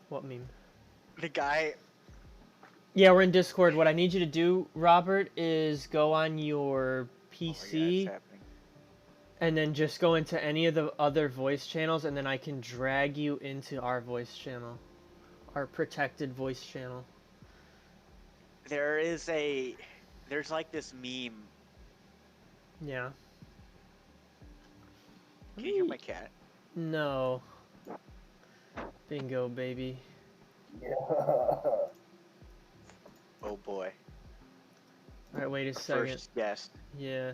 What meme? The guy. Yeah, we're in Discord. What I need you to do, Robert, is go on your Oh my God, it's PC happening. and then just go into any of the other voice channels, and then I can drag you into our voice channel, our protected voice channel. There's like this meme. Yeah. Can you hear my cat? No. Bingo, baby. Yeah. Oh boy. All right, wait a Our second. first guest. Yeah.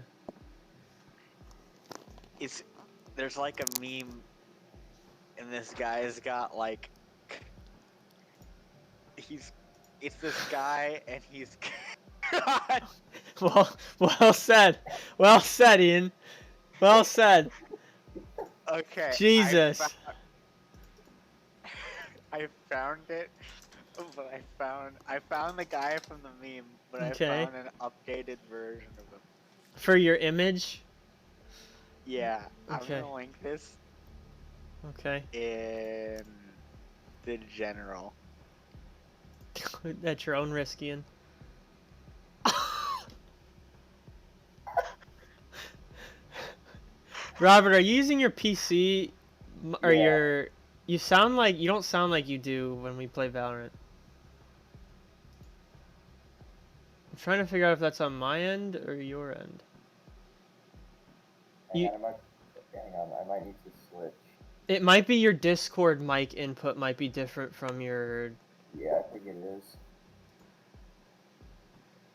There's like a meme, and this guy's got like. It's this guy, and he's. God. Well said. Well said, Ian. Well said. Okay. Jesus. I found it, but I found the guy from the meme, but Okay. I found an updated version of him. For your image? Yeah, Okay. I'm gonna link this Okay. in the general. At your own risk, Ian. Robert, are you using your PC or Yeah. your? You don't sound like you do when we play Valorant. I'm trying to figure out if that's on my end or your end. Hang on, I might need to switch. It might be your Discord mic input might be different from your. Yeah, I think it is.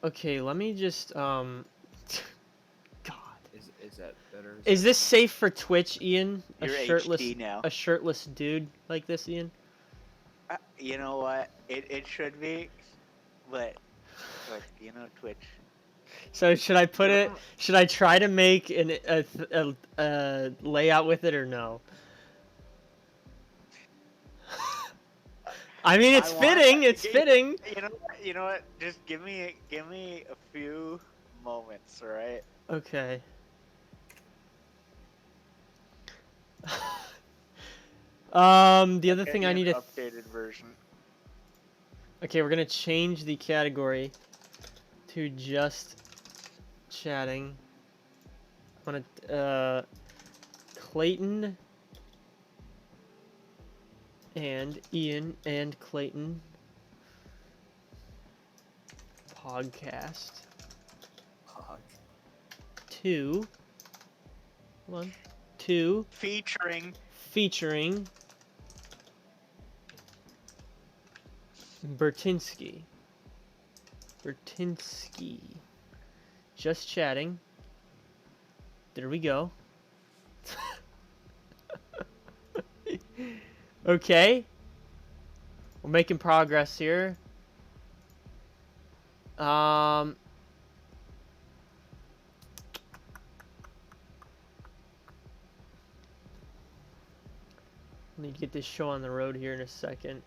Okay, let me just God. Is that better? Is this safe for Twitch, Ian? You're HD now. A shirtless dude like this, Ian? You know what? It should be, but you know Twitch. So should I put it? Should I try to make a layout with it or no? I mean, it's fitting. It's fitting. You know what? Just give me a few moments, all right? Okay. The other thing I need to. Updated version. Okay, we're gonna change the category to just chatting. I want Clayton and Ian and Clayton PogCast. Two. Featuring Bertinskyy. Just chatting. There we go. Okay. We're making progress here. Need to get this show on the road here in a second.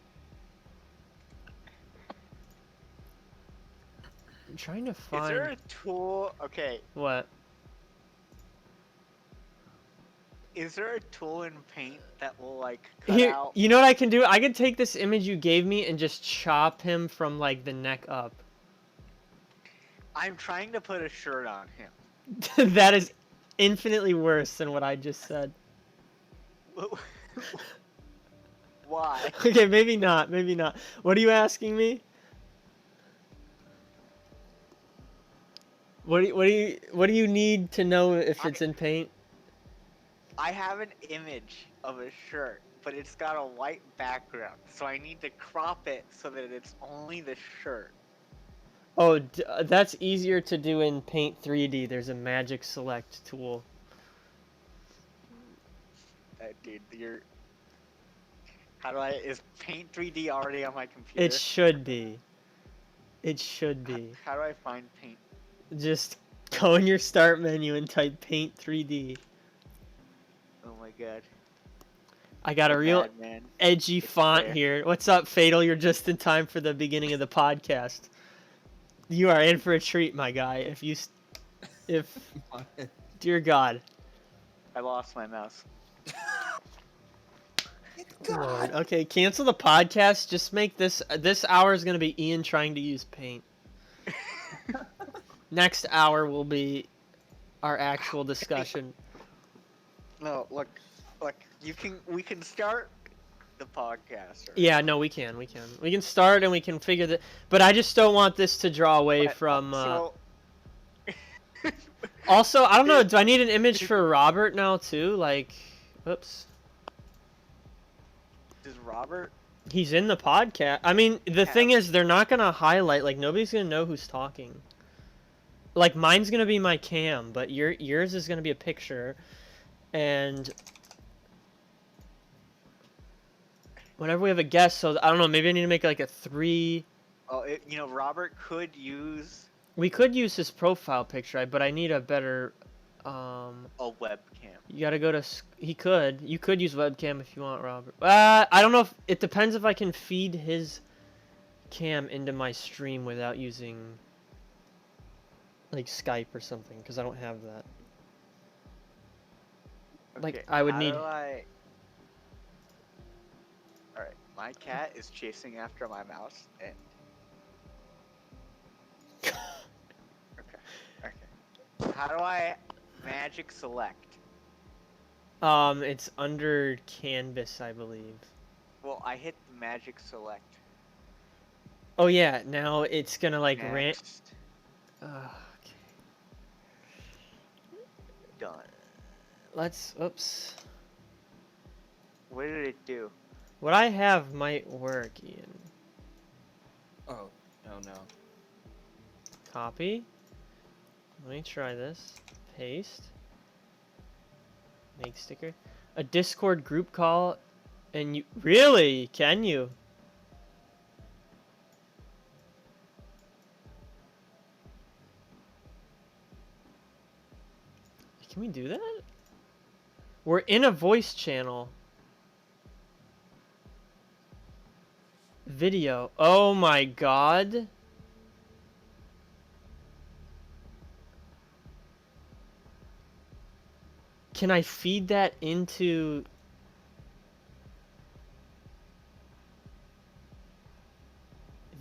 I'm trying to find. Is there a tool? Okay. What? Is there a tool in Paint that will like cut Here, out? you know what I can do? I can take this image you gave me and just chop him from like the neck up. I'm trying to put a shirt on him. That is infinitely worse than what I just said. Why? Okay, maybe not. What are you asking me? What do you need to know if it's in Paint? I have an image of a shirt, but it's got a white background, so I need to crop it so that it's only the shirt. Oh, that's easier to do in Paint 3D. There's a magic select tool. Dude, is Paint 3D already on my computer? It should be. How do I find Paint? Just go in your start menu and type Paint 3D. Oh my god. I got a real edgy font here. What's up, Fatal? You're just in time for the beginning of the podcast. You are in for a treat, my guy. Dear God. I lost my mouse. Lord. Okay, cancel the podcast. Just make this hour is gonna be Ian trying to use Paint. Next hour will be our actual discussion. No, look, we can start the podcast. Right? Yeah, no, we can start and we can figure that. But I just don't want this to draw away from. Also, I don't know. Do I need an image for Robert now too? Like, oops. Does Robert? He's in the podcast. I mean, the thing is, they're not gonna highlight. Like, nobody's gonna know who's talking. Like, mine's gonna be my cam, but yours is gonna be a picture, and whenever we have a guest, so I don't know. Maybe I need to make like a 3. Oh, Robert could use. We could use his profile picture, but I need a better. A webcam. You gotta go to. You could use webcam if you want, Robert. I don't know if it depends if I can feed his cam into my stream without using like Skype or something, because I don't have that. Okay, like I would need. Alright, my cat is chasing after my mouse, and. Okay. How do I magic select? It's under canvas, I believe. Well, I hit the magic select. Oh yeah, now it's gonna like Next. okay. Done. Oops. What did it do? What I have might work, Ian. Oh no. Copy. Let me try this. Paste. Make sticker. A Discord group call, and you really can you? Can we do that? We're in a voice channel. Video. Oh my god. Can I feed that into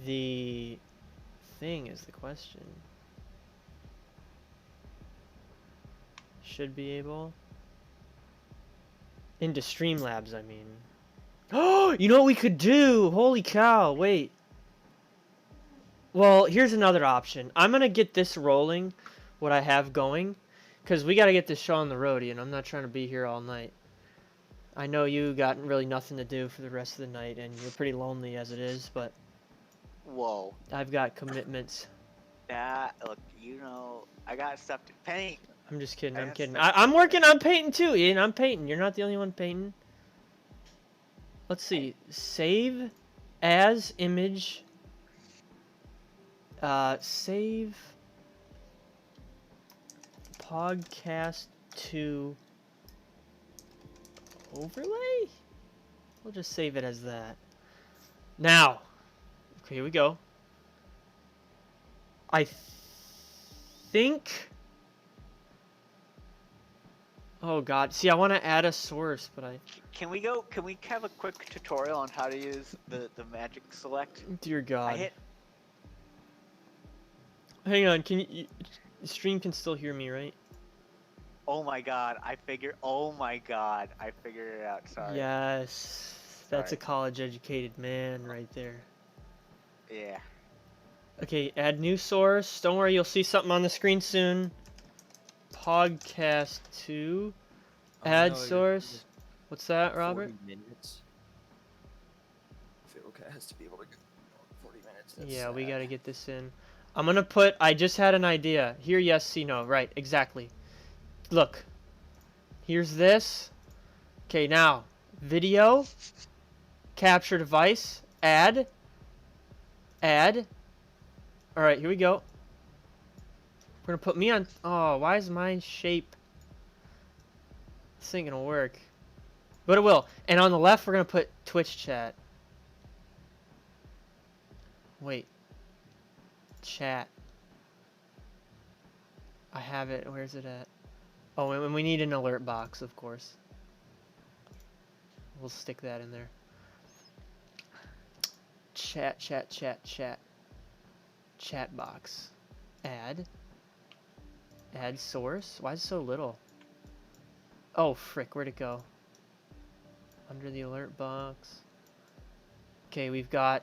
the thing is the question. Should be able. Into Streamlabs, I mean. Oh, you know what we could do? Holy cow, wait. Well, here's another option. I'm going to get this rolling, what I have going, because we got to get this show on the road, and I'm not trying to be here all night. I know you got really nothing to do for the rest of the night, and you're pretty lonely as it is, but... Whoa. I've got commitments. Look, I got stuff to paint. I'm just kidding, I'm kidding. I'm working on painting too, Ian. I'm painting. You're not the only one painting. Let's see. Save as image. Save PogCast to overlay? We'll just save it as that. Now, okay, here we go. I think... Oh god, see I want to add a source, but I... Can we have a quick tutorial on how to use the magic select? Dear god. I hit... Hang on, the stream can still hear me, right? Oh my god, I figured it out, sorry. Yes, that's a college-educated man right there. Yeah. Okay, add new source. Don't worry, you'll see something on the screen soon. PogCast 2. Add source. What's that, Robert? 40 minutes. Phil has to be able to get 40 minutes. Yeah, we gotta get this in. I'm gonna put... I just had an idea. Here, yes, see, no. Right, exactly. Look. Here's this. Okay, now. Video. Capture device. Add. Add. Alright, here we go. We're gonna put me on... Oh, why is my shape... This ain't gonna work. But it will. And on the left, we're gonna put Twitch chat. Wait. Chat. I have it. Where's it at? Oh, and we need an alert box, of course. We'll stick that in there. chat. Chat box. Add source. Why is it so little? Oh, frick. Where'd it go? Under the alert box. Okay, we've got...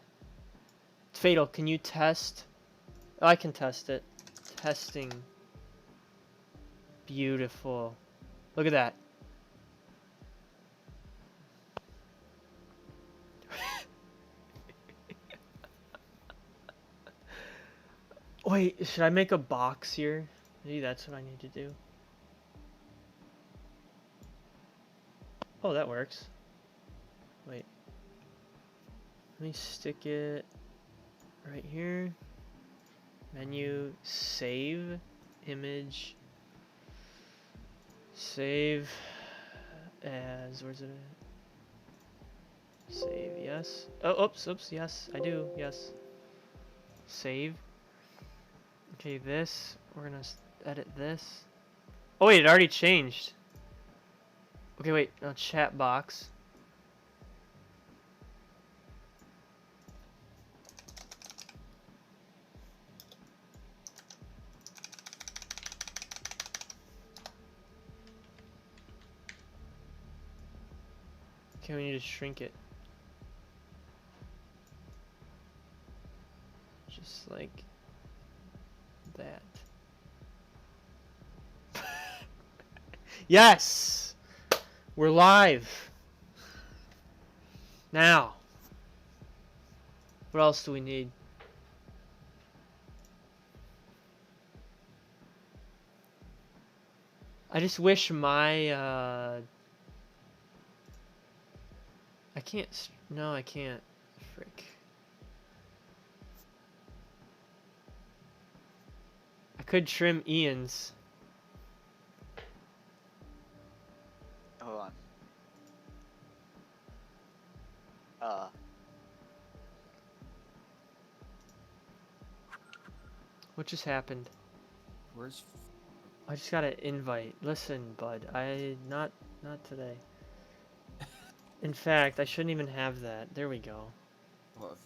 Fatal, can you test? Oh, I can test it. Testing. Beautiful. Look at that. Wait, should I make a box here? Maybe that's what I need to do. Oh, that works. Wait. Let me stick it right here. Menu, save, image, save as, where's it at? Save, yes. Oh, oops, yes, I do, yes. Save. Okay, this, we're gonna edit this. Oh wait, it already changed. Okay, wait, no, chat box. Okay, we need to shrink it. Just like that. Yes! We're live! Now. What else do we need? I just wish my, I can't, no, I can't. Frick. I could trim Ian's. Hold on. What just happened? Where's... I just got an invite. Listen, bud, not today. In fact, I shouldn't even have that. There we go. What,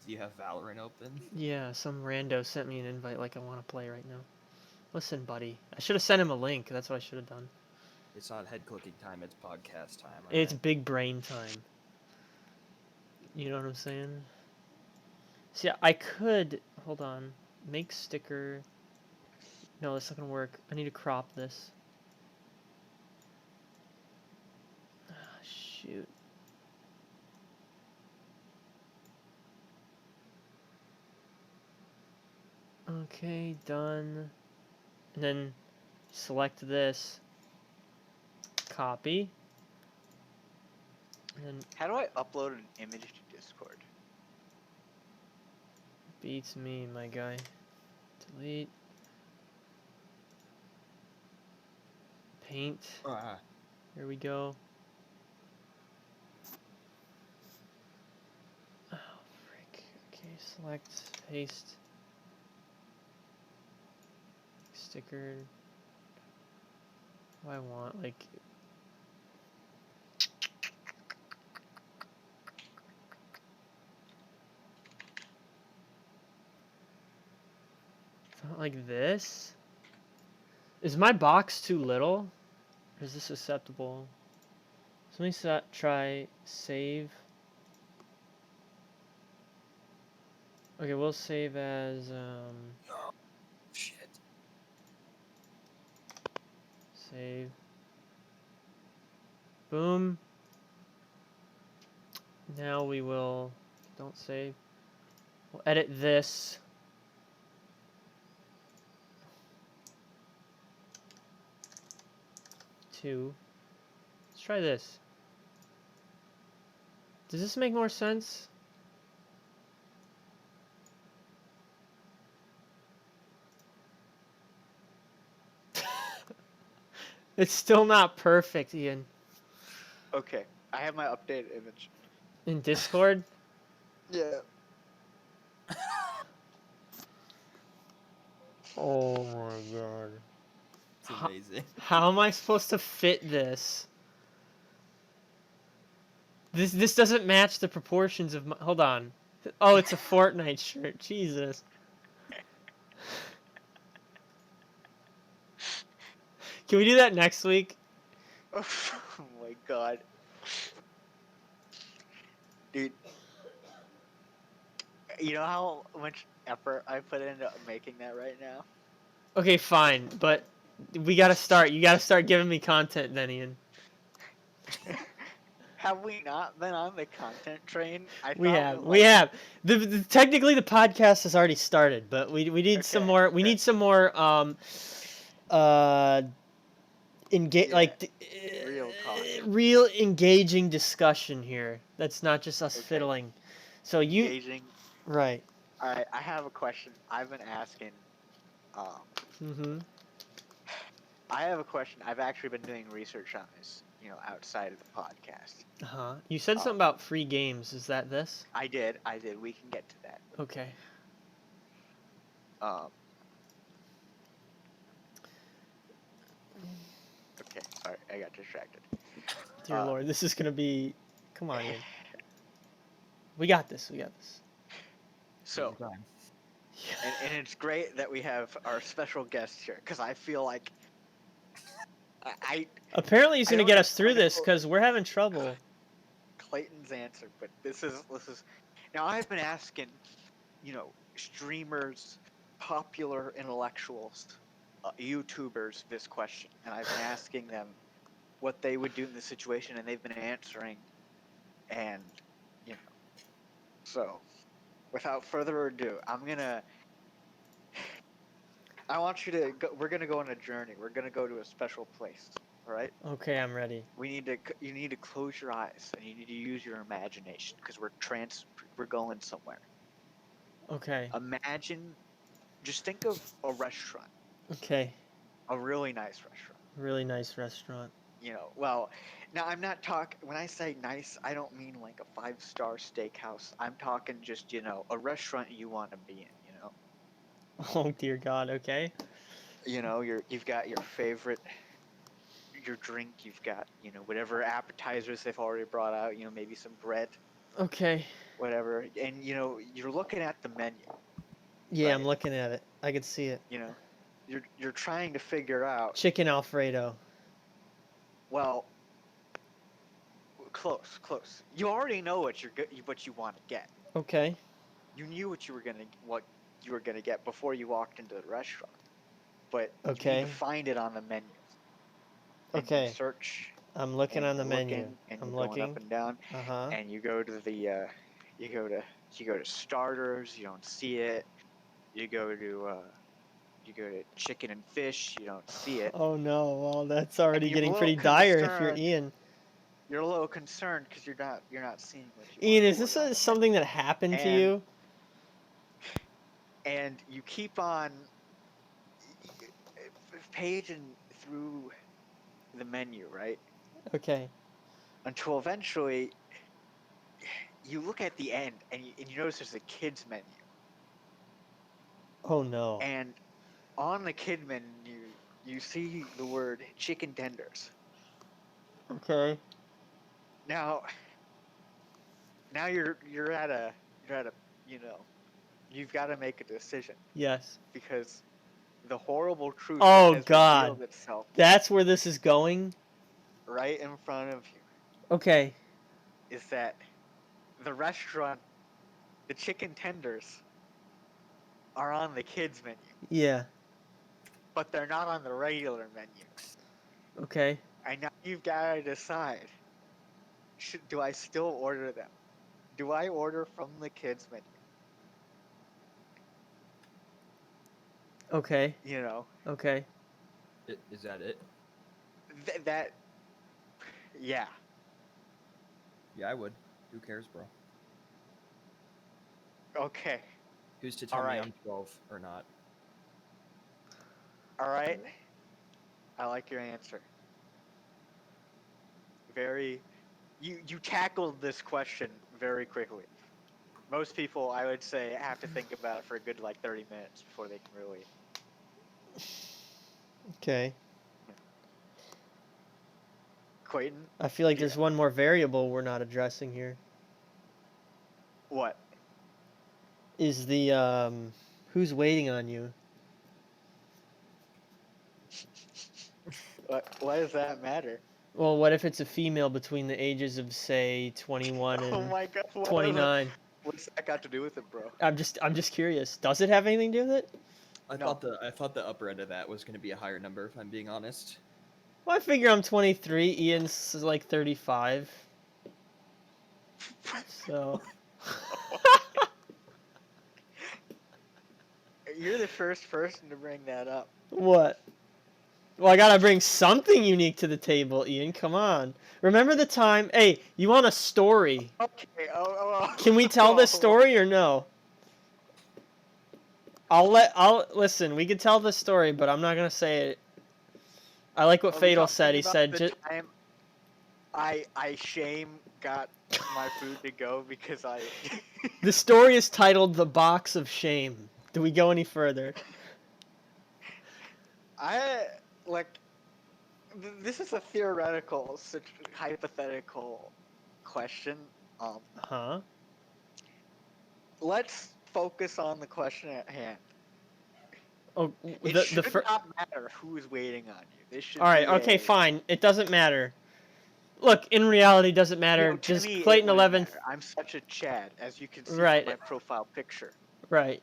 do you have Valorant open? Yeah, some rando sent me an invite like I want to play right now. Listen, buddy. I should have sent him a link. That's what I should have done. It's not head clicking time, it's podcast time. It's alright? big brain time. You know what I'm saying? See, I could... Hold on. Make sticker... No, that's not gonna work. I need to crop this. Ah, shoot. Okay, done. And then select this. Copy. And then how do I upload an image to Discord? beats me, my guy. Delete. Paint. Here we go. Oh, frick. Okay, select, paste. Sticker. What do I want? Like... Not like this? Is my box too little? Or is this acceptable? So let me try save. Okay, we'll save as Oh, shit. save. Boom. Now we will don't save. We'll edit this. Let's try this. Does this make more sense? It's still not perfect, Ian. Okay, I have my updated image. In Discord? Yeah. Oh my god. It's amazing. How am I supposed to fit this? This doesn't match the proportions of my... Hold on. Oh, it's a Fortnite shirt. Jesus. Can we do that next week? Oh my god. Dude, you know how much effort I put into making that right now? Okay, fine, but we gotta start. You gotta start giving me content then, Ian. Have we not been on the content train? I We thought have. we We like have. Technically the podcast has already started, but we need some Okay, more. We okay. need some more uh engage Yeah, like real talk. real engaging discussion here. That's not just us Okay. fiddling. So you Engaging. right. Alright, I have a question. I've been asking Mhm. I have a question. I've actually been doing research on this, outside of the podcast. Uh-huh. You said Um something about free games. Is that this? I did. We can get to that. Okay. Um okay, sorry, I got distracted. Dear Lord, this is going to be come on, Ian. We got this. We got this. So, Time. and it's great that we have our special guest here because I feel like I Apparently he's I going to don't get know us through this critical cuz we're having trouble. Clayton's answer, but this is now I've been asking, streamers, popular intellectuals, YouTubers this question, and I've been asking them what they would do in this situation, and they've been answering, and you know, so without further ado, I want you to go. We're gonna go on a journey. We're gonna go to a special place. All right. Okay, I'm ready. You need to close your eyes and you need to use your imagination because we're going somewhere. Okay. Imagine, just think of a restaurant, Okay. a really nice restaurant. Really nice restaurant. Well, now I'm not talking. When I say nice, I don't mean like a 5-star steakhouse. I'm talking just a restaurant you want to be in. Oh dear God. Okay. You've got your favorite, your drink. You've got whatever appetizers they've already brought out. Maybe some bread, Okay. whatever, and you're looking at the menu, Yeah, I'm right? looking at it. I can see it. You're trying to figure out. Chicken Alfredo. Well, close. You already know what you want to get. Okay. You knew what you were gonna get before you walked into the restaurant, but you need Okay. to find it on the menu. And you Okay. search, I'm looking and on the you're menu. looking, and I'm you're going up looking. and down, Uh-huh. and you go to the you go to starters, you don't see it. You go to chicken and fish, you don't see it. Oh no. Well, that's And already you're a getting little pretty dire if you're concerned. Ian. You're a little concerned because you're not seeing what you want Ian, to is this order on the menu. something that happened to And you? and you keep on paging through the menu, right? Okay. Until eventually you look at the end and you notice there's a kids menu. Oh no. And on the kid menu you see the word chicken tenders. Okay. Now you're at a you've got to make a decision Yes. because the horrible truth that Oh has God. revealed itself That's where this is going? right in front of you Okay. is that the restaurant, the chicken tenders are on the kids menu, Yeah. but they're not on the regular menu. Okay. And now you've got to decide, do I still order them? Do I order from the kids menu? Okay. You know, Okay. Is that it? that, yeah. Yeah, I would. Who cares, bro? Okay. Who's to tell All me right. I'm 12 or not? All right. I like your answer. You tackled this question very quickly. Most people, I would say, have to think about it for a good 30 minutes before they can really. Okay. Clayton, I feel like Yeah. there's one more variable we're not addressing here. what? is the who's waiting on you? Why does that matter? Well, what if it's a female between the ages of say 21 Oh and my god, 29? what's that got to do with it, bro? I'm just curious. Does it have anything to do with it? I No. thought the upper end of that was going to be a higher number, if I'm being honest. Well, I figure I'm 23. Ian's like 35. So. You're the first person to bring that up. What? Well, I gotta bring something unique to the table, Ian. Come on. Remember the time? Hey, you want a story? Okay. Can we tell this story or no? I'll listen. We can tell the story, but I'm not gonna say it. I like what Are we Fatal talking said. He about said, the time I shame got my food to go because I. "The story is titled The Box of Shame." Do we go any further? I like. This is a theoretical, hypothetical question. Huh? Let's focus on the question at hand. Oh, It the should not matter who is waiting on you. This should All right. be Okay. a, Fine. It doesn't matter. Look, in reality, it doesn't matter. to Just me, it Clayton wouldn't 11th. matter. I'm such a Chad, as you can see Right. from my profile picture. Right.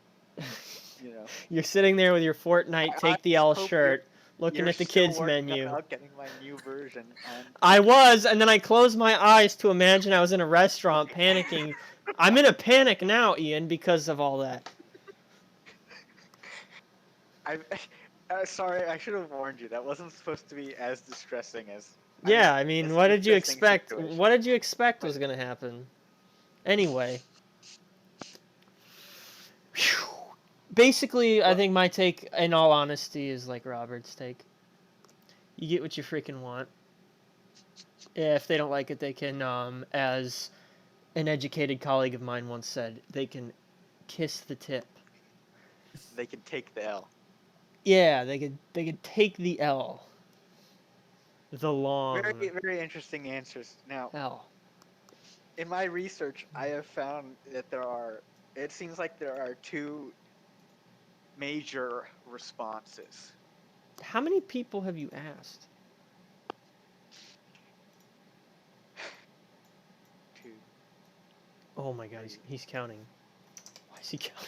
You know, You're sitting there with your Fortnite I Take the just L hope shirt, looking you're at the still kids working menu. about getting my new version on. I was, and then I closed my eyes to imagine I was in a restaurant panicking. I'm in a panic now, Ian, because of all that. I, sorry, I should have warned you. That wasn't supposed to be as distressing as. Yeah, I mean, it's what a did you distressing expect? situation. What did you expect was going to happen? Anyway. Whew. Basically, I think my take, in all honesty, is like Robert's take. You get what you freaking want. If they don't like it, they can, as an educated colleague of mine once said, they can kiss the tip. They can take the L. Yeah, they could take the L. The long Very, very interesting answers. Now, L. in my research, I have found that it seems like there are two major responses. How many people have you asked? Two. Oh my god, he's counting. Why is he counting?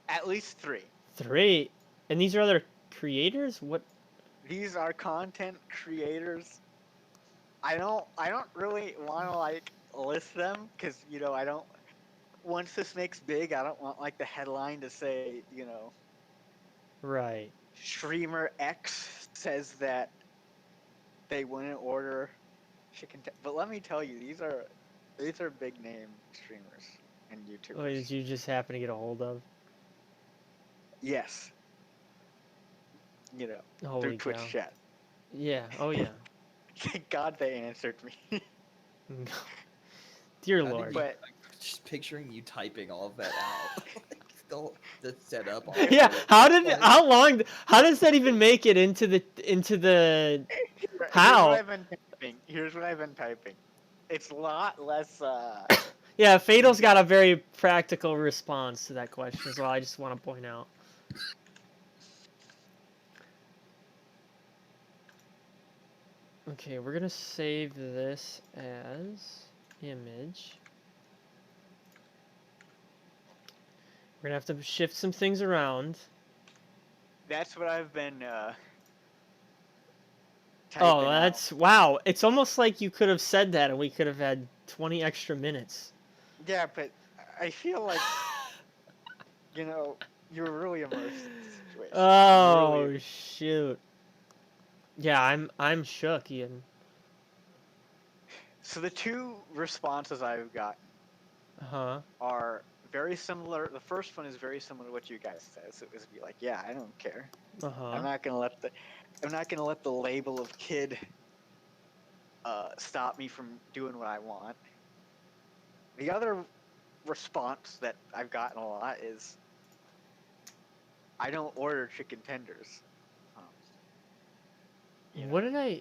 At least three. 3. And these are other creators? What? These are content creators. I don't really want to like list them because I don't. Once this makes big, I don't want like the headline to say Right. streamer X says that they wouldn't order chicken. But let me tell you, these are big name streamers and YouTubers. Oh, did you just happen to get a hold of? Yes. Holy Through Twitch cow. chat. Yeah. Oh yeah. Thank God they answered me. Dear I Lord. think But just picturing you typing all of that out. Still the setup. Yeah. How does that even make it into the how? Here's what I've been typing. It's a lot less. Yeah, Fatal's got a very practical response to that question as well. I just want to point out. Okay, we're gonna save this as image. We're gonna have to shift some things around. That's what I've been. Oh, typing that's wow! It's almost like you could have said that, and we could have had 20 extra minutes. Yeah, but I feel like you're really immersed in the situation. Oh Really. shoot! Yeah, I'm shook, Ian. So the two responses I've gotten are very similar. The first one is very similar to what you guys said. So it was be like, yeah, I don't care. I'm not gonna let the label of kid stop me from doing what I want. The other response that I've gotten a lot is, I don't order chicken tenders. What did I?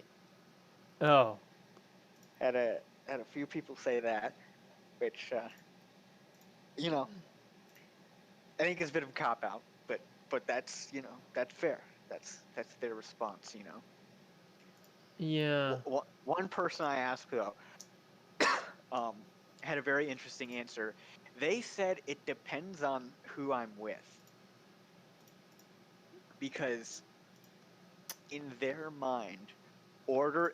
Oh. Had a few people say that, which you know, I think it's a bit of a cop out, but that's that's fair. That's their response. Yeah. One person I asked though, um, had a very interesting answer. They said it depends on who I'm with, because in their mind,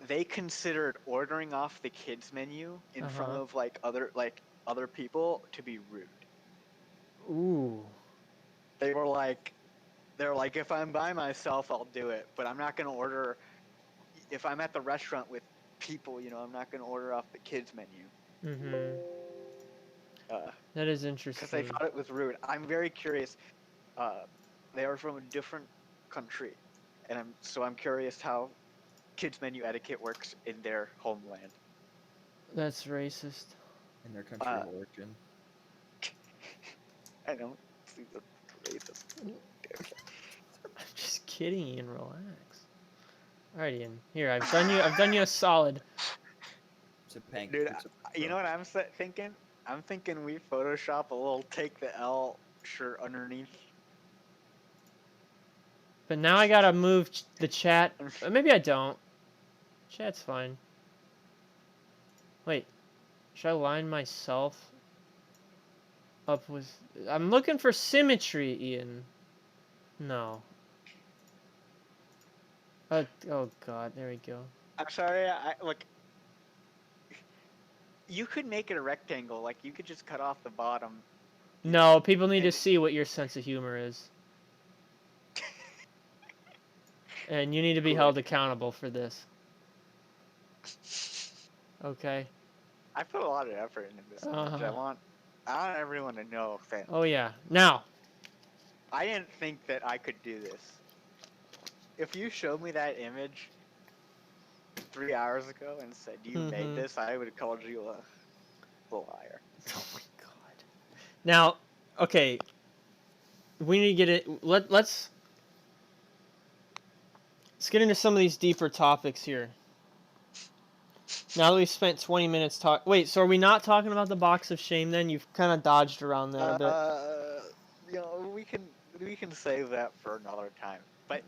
they considered ordering off the kids menu in front Uh-huh. of other people to be rude. Ooh. They're like, if I'm by myself, I'll do it, but I'm not gonna order. If I'm at the restaurant with people, I'm not gonna order off the kids menu. Mm-hmm. Uh, That is because they interesting. thought it was rude. I'm very curious. Uh, they are from a different country, and I'm curious how kids menu etiquette works in their homeland. That's racist. In their country Uh, of origin. I don't see the racist. I'm just kidding, Ian. Relax. All right, Ian. Here, I've done you a solid. Dude, you know what I'm thinking? I'm thinking we Photoshop a little "Take the L" shirt underneath. But now I gotta move the chat. Maybe I don't. Chat's fine. Wait. Should I line myself up with... I'm looking for symmetry, Ian. No. Oh, God. There we go. I'm sorry. Look. You could make it a rectangle. Like, you could just cut off the bottom. No, people need to and- see what your sense of humor is. And you need to be held accountable for this. Okay? I put a lot of effort into this image. I want everyone to know that Oh, yeah. Now. I didn't think that I could do this. If you showed me that image 3 hours ago and said you made this, I would have called you a liar. Oh my God. Now, okay. We need to get it. Let's get into some of these deeper topics here. Now that we've spent 20 minutes talk. Wait, so are we not talking about the box of shame then? You've kind of dodged around that a bit. We can save that for another time. But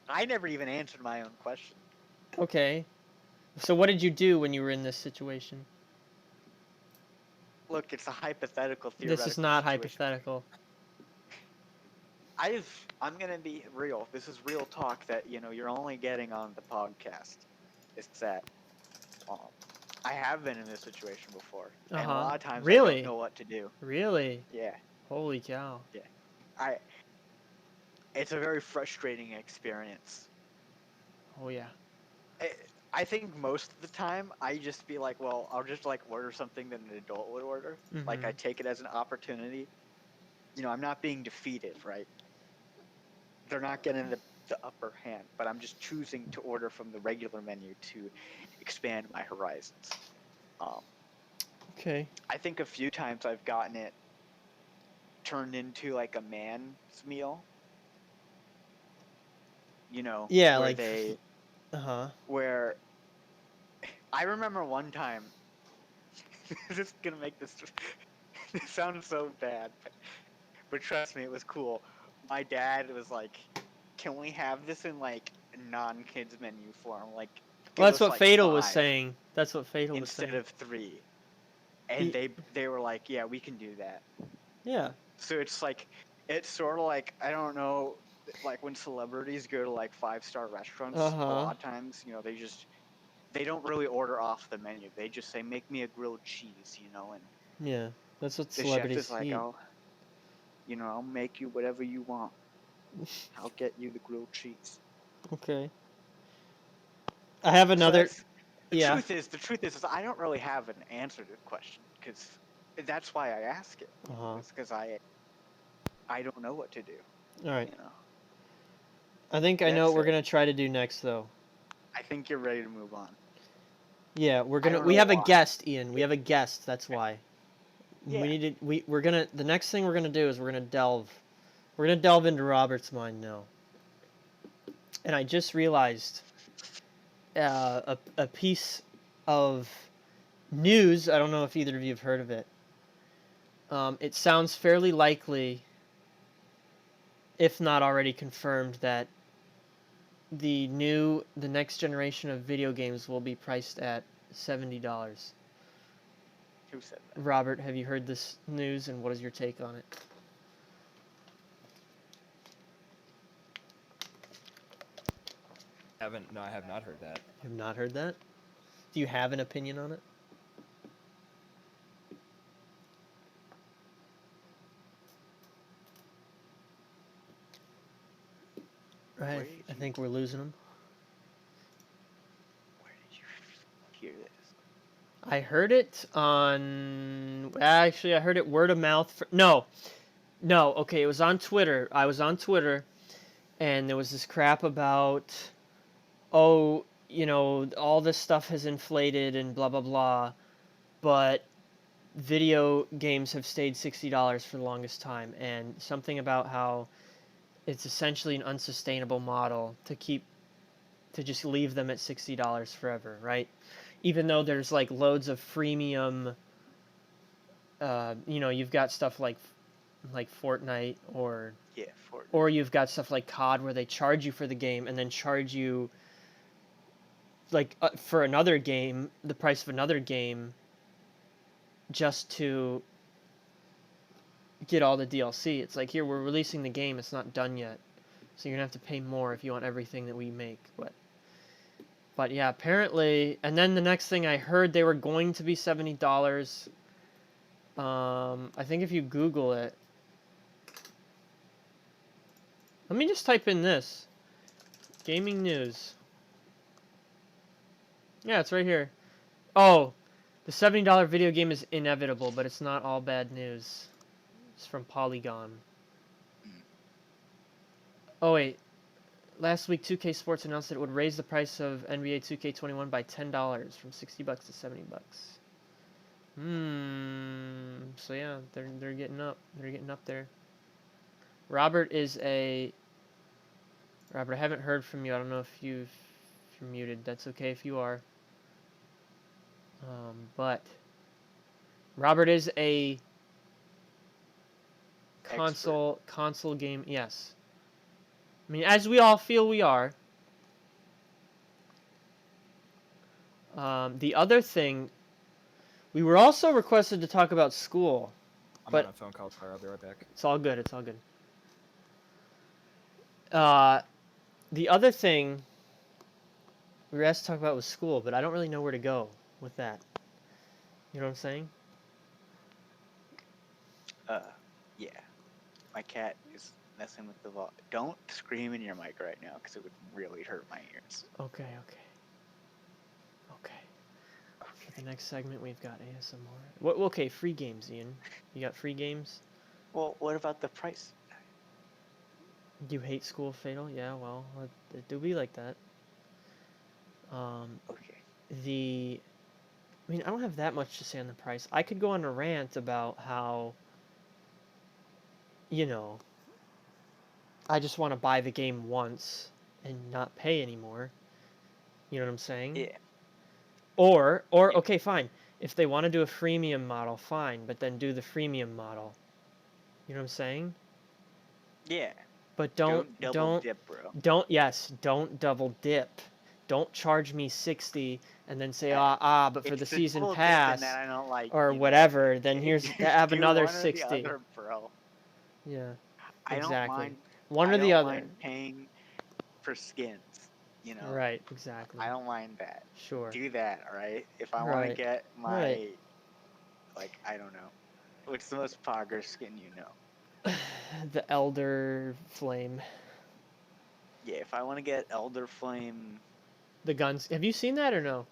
I never even answered my own question. Okay. So what did you do when you were in this situation? Look, it's a hypothetical, theoretical. This is not situation. hypothetical. I'm gonna be real. This is real talk that you're only getting on the podcast. It's that I have been in this situation before, and a lot of times I don't know what to do. Really? Yeah. Holy cow. Yeah. It's a very frustrating experience. Oh yeah. I think most of the time I just be like, well, I'll just order something that an adult would order. Like I take it as an opportunity. I'm not being defeated, right? They're not getting the upper hand, but I'm just choosing to order from the regular menu to expand my horizons. Okay. I think a few times I've gotten it turned into like a man's meal. Yeah, where like they where I remember one time. This is gonna make this sound so bad, but trust me, it was cool. My dad was like, "Can we have this in like non-kids menu form? Like, well, that's what like Fatal was 5 saying. That's what Fatal was saying. instead of 3." And they were like, "Yeah, we can do that." Yeah. So it's sort of like, I don't know, like when celebrities go to like 5-star restaurants, a lot of times, they don't really order off the menu. They just say, "Make me a grilled cheese," and yeah, that's what the chef celebrities is like, eat. I'll make you whatever you want. I'll get you the grilled cheese. Okay. I have another. The truth is, I don't really have an answer to the question, because that's why I ask it. It's because I don't know what to do. All right. I think I know what we're gonna try to do next, though. I think you're ready to move on. Yeah, we have a guest, Ian. We have a guest. That's why. Yeah. The next thing we're gonna do is we're gonna delve into Robert's mind now. And I just realized a piece of news. I don't know if either of you have heard of it. It sounds fairly likely, if not already confirmed, that the next generation of video games will be priced at $70. Who said that? Robert, have you heard this news, and what is your take on it? No, I have not heard that. You have not heard that? Do you have an opinion on it? Where Right, did I you- think we're losing them. Where did you hear this? I heard it on... Actually, I heard it word of mouth. No, okay, it was on Twitter. I was on Twitter, and there was this crap about, oh, all this stuff has inflated and blah, blah, blah, but video games have stayed $60 for the longest time, and something about how it's essentially an unsustainable model to just leave them at $60 forever, right? Even though there's like loads of freemium, you've got stuff like Fortnite or Yeah, Fortnite. or you've got stuff like COD where they charge you for the game and then charge you like for another game, the price of another game, just to get all the DLC. It's like, here, we're releasing the game, it's not done yet, so you're gonna have to pay more if you want everything that we make. But yeah, apparently, and then the next thing I heard, they were going to be $70. I think if you Google it, let me just type in this gaming news. Yeah, it's right here. Oh, the $70 video game is inevitable, but it's not all bad news. It's from Polygon. Oh wait, last week 2K Sports announced that it would raise the price of NBA 2K21 by $10 from $60 to $70. So yeah, they're getting up. They're getting up there. Robert, I haven't heard from you. I don't know if you're muted. That's okay if you are. But Robert is a console game. Yes. I mean, as we all feel we are. The other thing, we were also requested to talk about school. I'm But- on a phone call, sorry, I'll be right back. It's all good. It's all good. The other thing we were asked to talk about was school, but I don't really know where to go with that. You know what I'm saying? Yeah. My cat is messing with the volume. Don't scream in your mic right now, because it would really hurt my ears. Okay. For the next segment, we've got ASMR. Okay, free games, Ian. You got free games? Well, what about the price? You hate school, Fatal? Yeah, well, it do be like that. Okay. I mean, I don't have that much to say on the price. I could go on a rant about how, I just want to buy the game once and not pay anymore. You know what I'm saying? Yeah. Or okay, fine. If they want to do a freemium model, fine, but then do the freemium model. You know what I'm saying? Yeah. But double don't dip, bro. don't double dip. Don't charge me 60 and then say but for It's the season double dip pass that I don't like, or you know? whatever, then here's have Do another one or the 60. other, bro. Yeah. I don't Exactly. mind. One I or the don't other. mind paying for skins. Right, exactly. I don't mind that. Sure. Do that, all right? If I want to Right. get my, Right. I don't know. What's the most Pogger skin you know? The Elder Flame. Yeah, if I want to get Elder Flame, The guns. Have you seen that or no?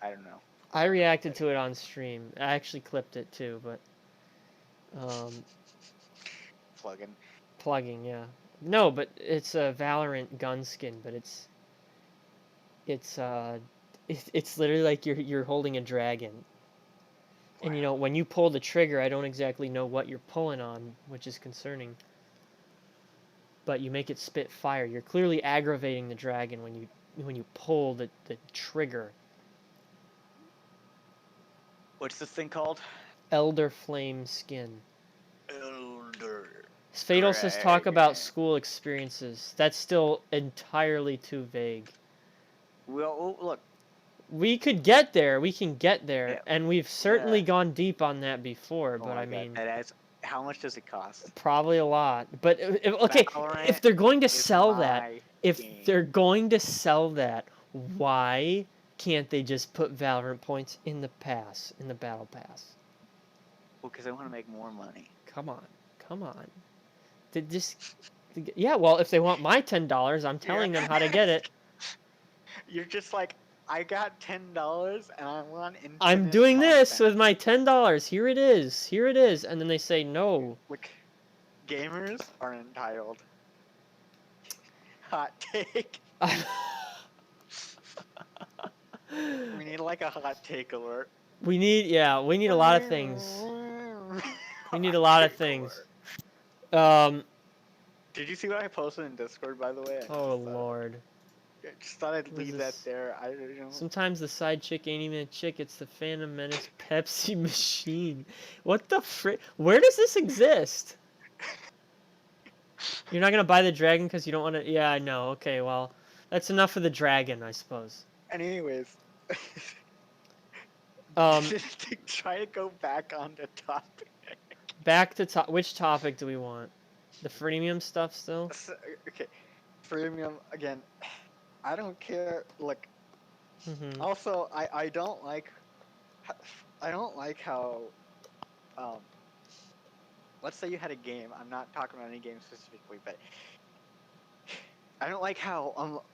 I don't know. I reacted to it on stream. I actually clipped it too, but Plugin. plugging, yeah. No, but it's a Valorant gun skin, but it's literally like you're holding a dragon. And Wow. when you pull the trigger, I don't exactly know what you're pulling on, which is concerning. But you make it spit fire. You're clearly aggravating the dragon when you pull the trigger. What's this thing called? Elder Flame skin. Elder. Fatal says talk about Dragon. school experiences. That's still entirely too vague. Well, look. We could get there. We can get there, Yeah, and we've certainly yeah. gone deep on that before. Oh But my I god, mean, that is. How much does it cost? probably a lot. But okay, Valorant if they're going to is sell that, my if game. they're going to sell that, why can't they just put Valorant points in the pass, in the battle pass? Well, because I want to make more money. Come on, come on. Yeah, well, if they want my $10, I'm telling them how to get it. You're just like, I got $10 and I want infinite I'm doing this content. with my $10. Here it is. Here it is. And then they say no. Look, gamers are entitled. Hot take. We need like a hot take alert. we need a lot of things. We need a lot of things. Did you see what I posted in Discord, by the way? Oh Lord. I just thought I'd What is leave that this? there. I don't know. Sometimes the side chick ain't even a chick. It's the Phantom Menace Pepsi machine. What the frick? Where does this exist? You're not gonna buy the dragon because you don't want to. Yeah, I know. Okay, well, that's enough of the dragon, I suppose. Anyways. To try to go back on the topic. back to which topic do we want? The freemium stuff still? So, okay, freemium again. I don't care. Look. Mm-hmm. Also, I don't like. I don't like how. Let's say you had a game. I'm not talking about any game specifically, but I don't like how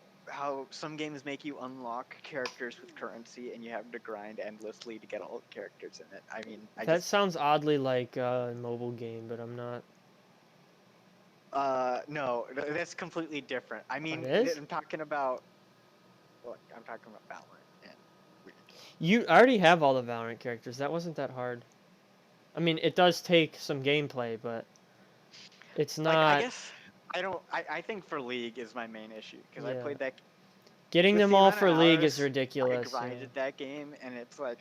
some games make you unlock characters with currency and you have to grind endlessly to get all the characters in it. I mean, That sounds oddly like a mobile game, but I'm not. No, that's completely different. I mean, It is? I'm talking about. Look, I'm talking about Valorant. And You already have all the Valorant characters. That wasn't that hard. I mean, it does take some gameplay, but it's not. like, I guess I don't. I think for League is my main issue because I Yeah. played that. Getting with them the all amount for of League is hours ridiculous. I grinded that game, and it's like,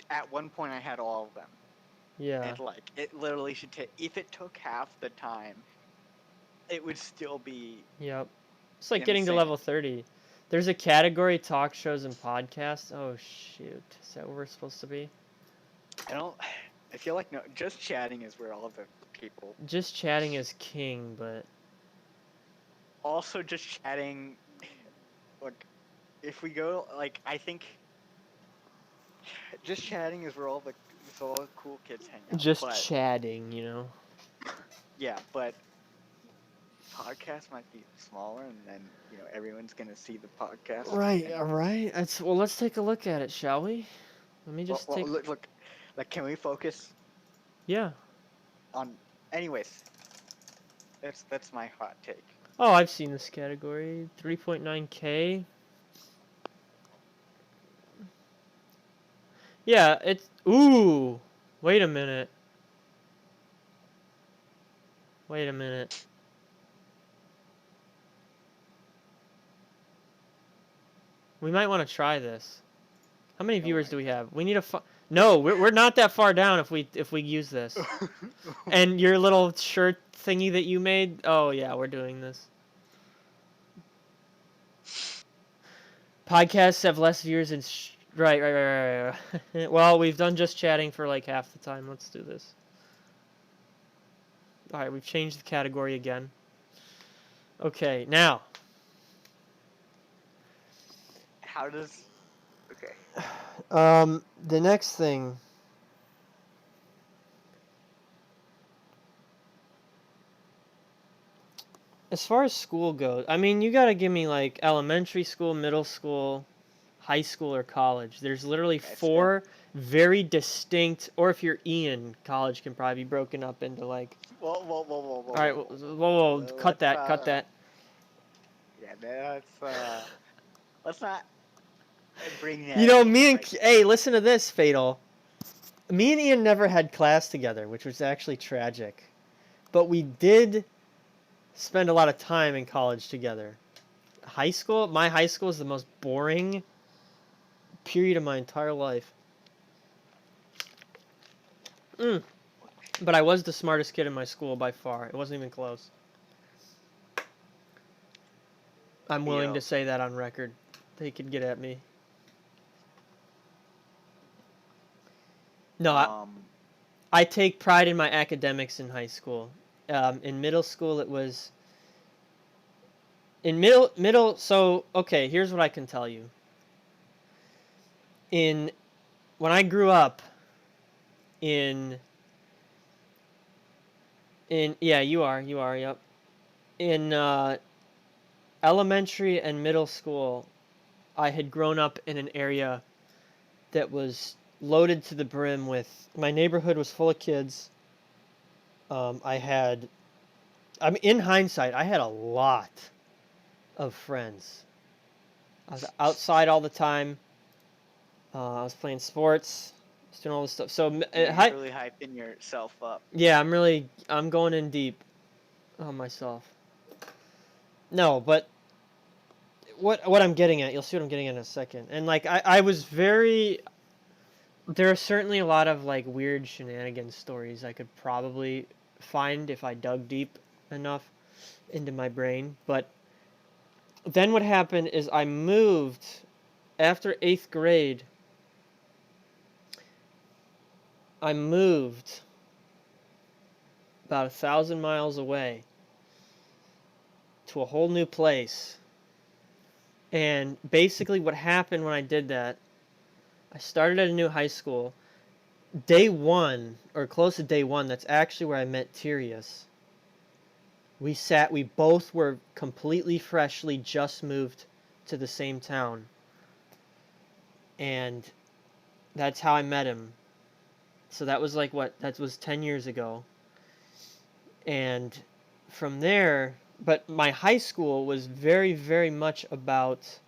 at one point I had all of them. Yeah. And like, it literally should take. If it took half the time, it would still be. Yep. It's like getting to insane. level 30. There's a category, talk shows and podcasts. Oh shoot, is that where we're supposed to be? I feel like just chatting is where all of the people. Just chatting is king, but Also, just chatting. Look, if we go, like, I think. Just chatting is where all the cool kids hang out. just but, chatting, you know. Yeah, but podcast might be smaller, and then everyone's gonna see the podcast. Right, all right. Well, let's take a look at it, shall we? Let me just take. Look, like, can we focus Yeah. on? Anyways, that's my hot take. Oh, I've seen this category. 3.9K. Yeah, it's. Ooh! Wait a minute. Wait a minute. We might want to try this. How many viewers do we have? We need a. No, we're not that far down if we use this. And your little shirt thingy that you made. Oh yeah, we're doing this. Podcasts have less viewers and right. Well, we've done just chatting for like half the time. Let's do this. All right, we've changed the category again. Okay, now. How does? Okay. The next thing. As far as school goes, I mean, you gotta give me like elementary school, middle school, high school, or college. There's literally That's four very distinct, or if you're Ian, college can probably be broken up into like. Whoa. All right, whoa, cut that. Yeah, that's let's not bring that. You know, right. hey, listen to this, Fatal. Me and Ian never had class together, which was actually tragic. But we did spend a lot of time in college together. My high school is the most boring period of my entire life. But I was the smartest kid in my school by far. It wasn't even close. I'm willing Yo. to say that on record. They could get at me. No, I take pride in my academics in high school. In middle school, it was... In middle... So, okay, here's what I can tell you. When I grew up, yeah, yep. In elementary and middle school, I had grown up in an area that was loaded to the brim with... My neighborhood was full of kids. In hindsight, I had a lot of friends. I was outside all the time. I was playing sports. I was doing all this stuff. So, You're really hyping yourself up. yeah, I'm going in deep on myself. No, but what I'm getting at, you'll see what I'm getting at in a second. And like I was very... There are certainly a lot of like weird shenanigans stories I could probably find if I dug deep enough into my brain. But then what happened is I moved after 8th grade. I moved about 1,000 miles away to a whole new place. And basically what happened when I did that, I started at a new high school. Day one, or close to day one, that's actually where I met Tyrius. We both were completely freshly just moved to the same town. And that's how I met him. So that was that was 10 years ago. And from there, but my high school was very, very much about...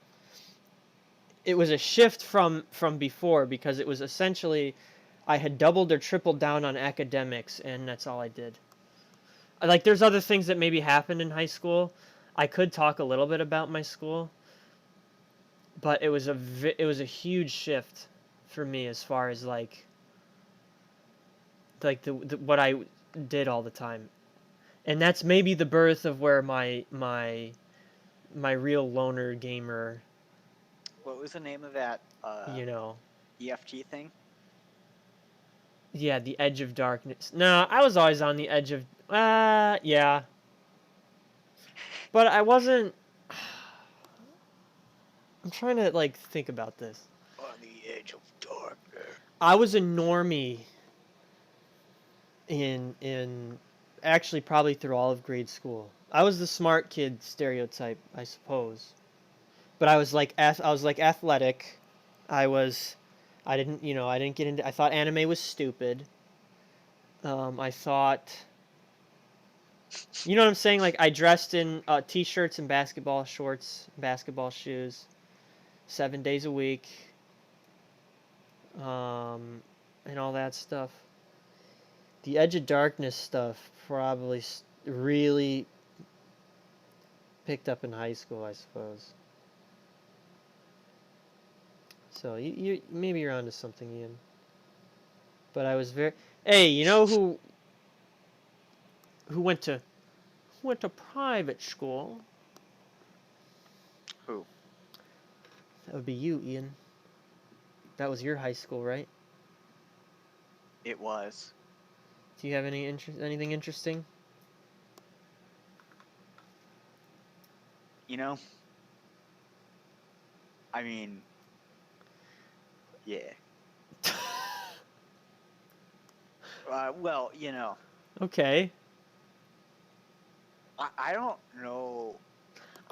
It was a shift from before, because it was essentially... I had doubled or tripled down on academics, and that's all I did. Like, there's other things that maybe happened in high school. I could talk a little bit about my school, but it was a huge shift for me as far as like the what I did all the time. And that's maybe the birth of where my real loner gamer... What was the name of that you know... EFT thing? Yeah, the edge of darkness. No, I was always on the edge of... yeah. But I wasn't... I'm trying to, like, think about this. On the edge of darkness. I was a normie in actually probably through all of grade school. I was the smart kid stereotype, I suppose. But I was like athletic. I didn't get into... I thought anime was stupid. I thought... You know what I'm saying? Like, I dressed in t-shirts and basketball shorts, basketball shoes, 7 days a week, and all that stuff. The Edge of Darkness stuff probably really picked up in high school, I suppose. So you maybe you're onto something, Ian. But I was very... Hey, you know who went to private school? Who? That would be you, Ian. That was your high school, right? It was. Do you have anything interesting? You know? I mean... Yeah. Well, you know... Okay. I don't know...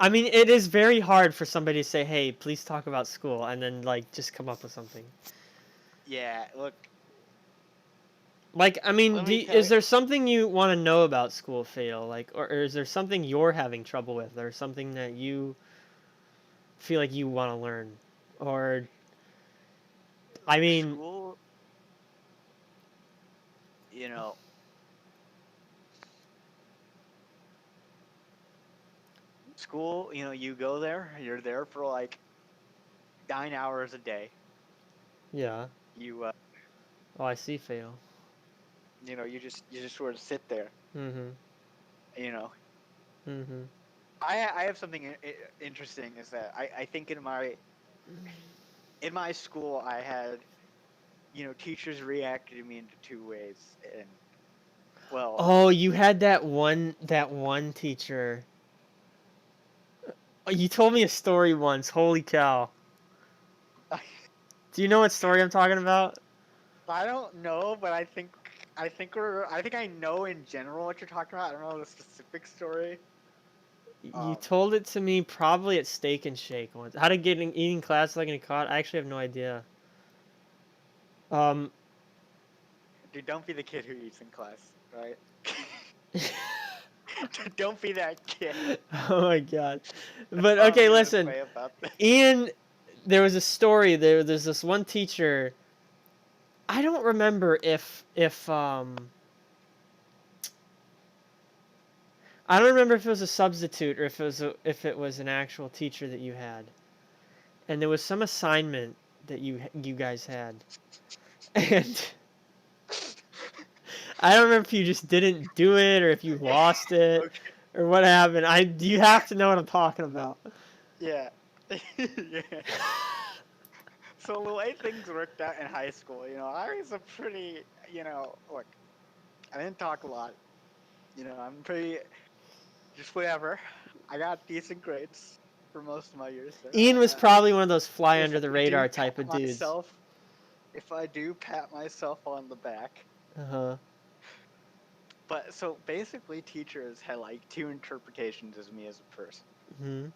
I mean, it is very hard for somebody to say, hey, please talk about school, and then, like, just come up with something. Yeah, look... Like, I mean, Let me tell is you- there something you want to know about school, Fatal? Like, or is there something you're having trouble with, or something that you feel like you want to learn? Or, I mean... School... You know... School, you know, you go there, you're there for like 9 hours a day. Yeah. You, Oh, I see, Fatal. you just sort of sit there. Mhm. You know, Mhm. I have something interesting is that I think in my school I had teachers reacted to me into two ways, and well, Oh, you had that one teacher. Oh, you told me a story once. Holy cow. Do you know what story I'm talking about? I don't know, but I think I know in general what you're talking about. I don't know the specific story. You told it to me probably at Steak and Shake once. How to get in eating class like getting caught? I actually have no idea. Um, Dude, don't be the kid who eats in class, right? Don't be that kid. oh my god. That's But all I'm okay, gonna listen. say about this. Ian, there was a story. There's this one teacher. I don't remember if I don't remember if it was a substitute or if it was an actual teacher that you had. And there was some assignment that you guys had. And I don't remember if you just didn't do it or if you lost it Okay. or what happened. You have to know what I'm talking about. Yeah. Yeah. So the way things worked out in high school, I was a pretty, look, I didn't talk a lot. I'm pretty, just whatever. I got decent grades for most of my years there. Ian was probably one of those fly If under the I do radar type pat of dudes. myself, if I do pat myself on the back, Uh-huh. but so basically teachers had like two interpretations of me as a person. Hmm.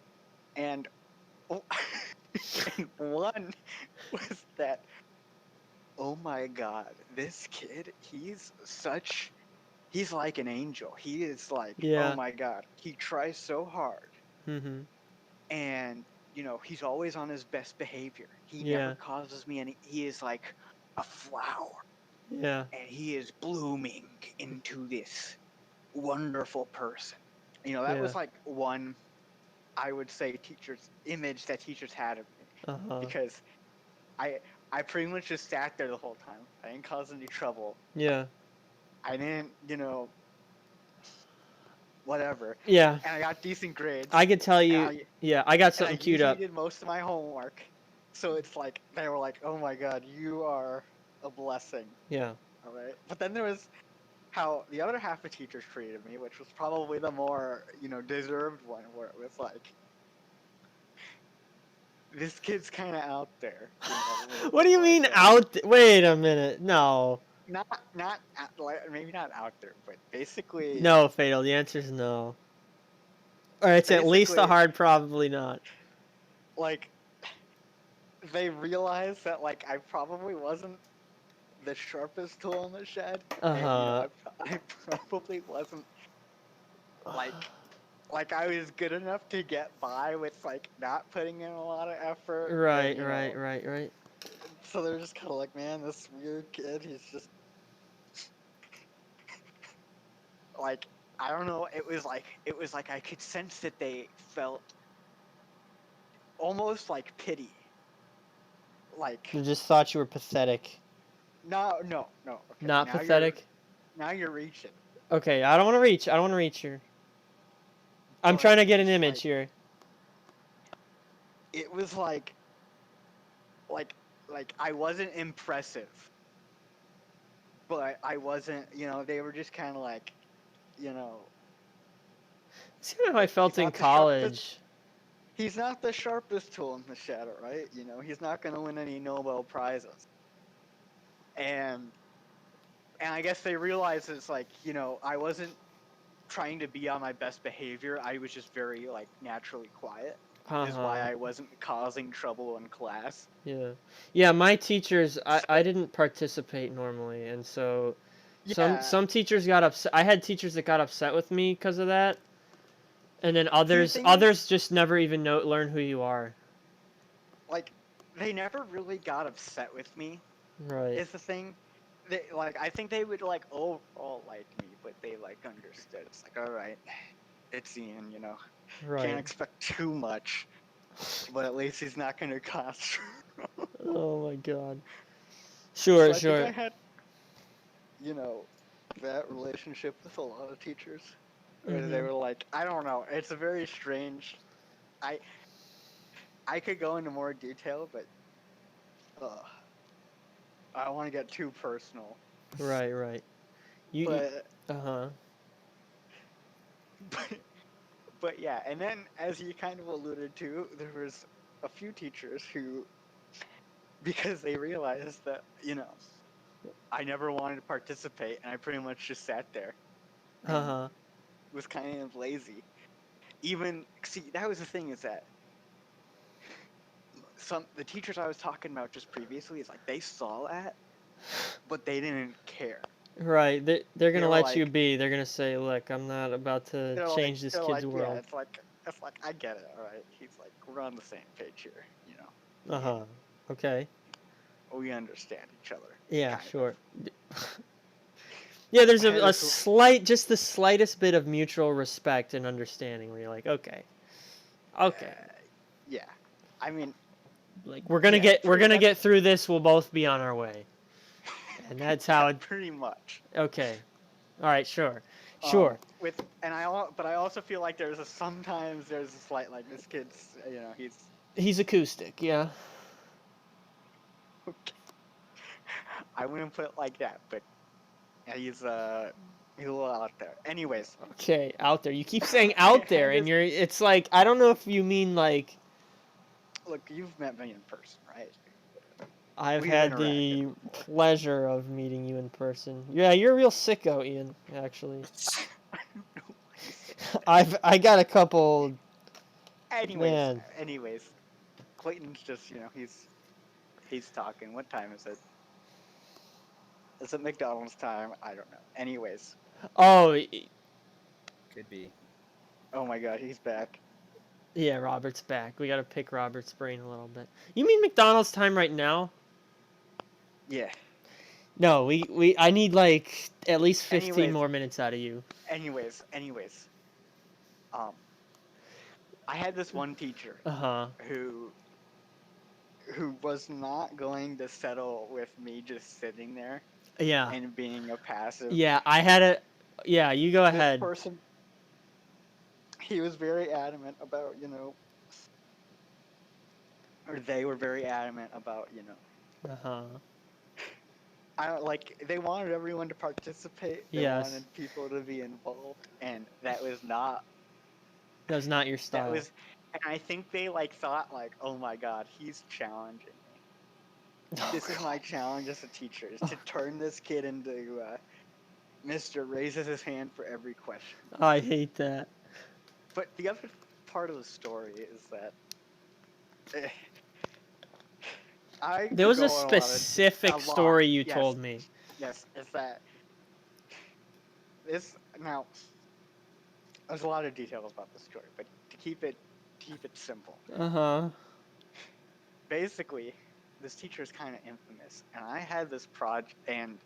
And, and one was that, oh my God, this kid, he's like an angel. He is like, oh Yeah. my God, he tries so hard. Hmm. And, he's always on his best behavior. He never Yeah. causes me any, he is like a flower. Yeah. And he is blooming into this wonderful person. That Yeah. was like one, I would say, teacher's image that teachers had of me. Uh-huh. Because I I pretty much just sat there the whole time. I didn't cause any trouble. Yeah. I didn't, whatever. Yeah. And I got decent grades. I could tell And you. Yeah, I got I something queued usually up. did most of my homework. So it's like they were like, "Oh my God, you are a blessing." Yeah. All right. But then there was how the other half of teachers treated me, which was probably the more, deserved one, where it was like, this kid's kind of out there, a little What bit do you like, mean Wait a minute. No. not like, maybe not out there, but basically, No, Fatal. The answer is no. Or it's at least a basically, hard probably not. like, they realized that, like, I probably wasn't the sharpest tool in the shed, and, Uh-huh. I probably wasn't, like, I was good enough to get by with, like, not putting in a lot of effort, and, Right. so they're just kind of like, man, this weird kid, he's just, like, I don't know, it was like I could sense that they felt almost like pity. Like, You just thought you were pathetic. no, okay, Not pathetic? now you're reaching. Okay, I don't want to reach. I don't want to reach here. I'm But trying to get an it's image like, here. it was like I wasn't impressive, but I wasn't, they were just kind of like, you know, That's kind of how I felt he's in not the sharpest, college. he's not the sharpest tool in the shadow, right? He's not going to win any Nobel prizes. And I guess they realized it's like, I wasn't trying to be on my best behavior. I was just very, like, naturally quiet. Is why Uh-huh. I wasn't causing trouble in class. Yeah. Yeah, my teachers, I didn't participate normally, and so Yeah. some teachers got upset. I had teachers that got upset with me because of that, and then See, the others thing is, others just never even learn who you are. like, they never really got upset with me, Right. is the thing. They, like, I think they would, like, overall like me, but they, like, understood. It's like, all right, it's Ian, Right. can't expect too much, but at least he's not going to cause trouble. Oh my god. So Sure, I think sure. I had, you know, that relationship with a lot of teachers, where they Mhm. were like, I don't know, it's a very strange. I I could go into more detail, but I don't want to get too personal. Right, right. You But uh-huh. but but yeah, and then as you kind of alluded to, there was a few teachers who, because they realized that I never wanted to participate, and I pretty much just sat there and Uh-huh. was kind of lazy. Even see, that was the thing, is that the teachers I was talking about just previously is like they saw that, but they didn't care. Right. They're They gonna were let you like, be. They're gonna say, "Look, I'm not about to change this they're kid's like, yeah, world." it's like I get it, all right. He's like, we're on the same page here, Uh-huh. Okay. we understand each other, Yeah, kind of. sure. Yeah, there's I had a this, slight, just the slightest bit of mutual respect and understanding where you're like, okay, okay, yeah. I mean, like yeah, we're pretty. gonna That's get through this. We'll both be on our way, and that's yeah, how it. pretty much. Okay, all right, sure, sure. But I also feel like sometimes there's a slight, like, this kid's, He's acoustic, yeah. I wouldn't put it like that, but yeah, he's a little out there. Anyways, Okay, out there. You keep saying I out there, had and this. you're. It's like I don't know if you mean like Look, you've met me in person, right? I've We've had interacted the before. pleasure of meeting you in person. Yeah, you're a real sicko, Ian. Actually, I don't know why you say I got a couple. that. Man, Anyways, Clayton's just, he's talking. What time is it? Is it McDonald's time? I don't know. Anyways, oh, Could be. oh my God, he's back. yeah, Robert's back. We gotta pick Robert's brain a little bit. You mean McDonald's time right now? Yeah. No, I need like at least 15 Anyways, more minutes out of you. anyways. Um, I had this one teacher Uh-huh. who was not going to settle with me just sitting there Yeah. and being a passive. Yeah, I had a yeah, you go This ahead. person, he was very adamant about, or they were very adamant about, Uh-huh. I don't like, they wanted everyone to participate. They Yes. wanted people to be involved, and that was not That was not your that style. was and I think they like thought like, "Oh my God, he's challenging me. Oh This is my god. challenge as a teacher, is Oh, to turn this kid into Mr. Raises his hand for every question." I hate that. But the other part of the story is that eh, I There could was a go on a specific lot. story you Yes, told me. yes. Is that this now? There's a lot of details about the story, but to keep it simple. Uh-huh. Basically, this teacher is kind of infamous, and I had this project, and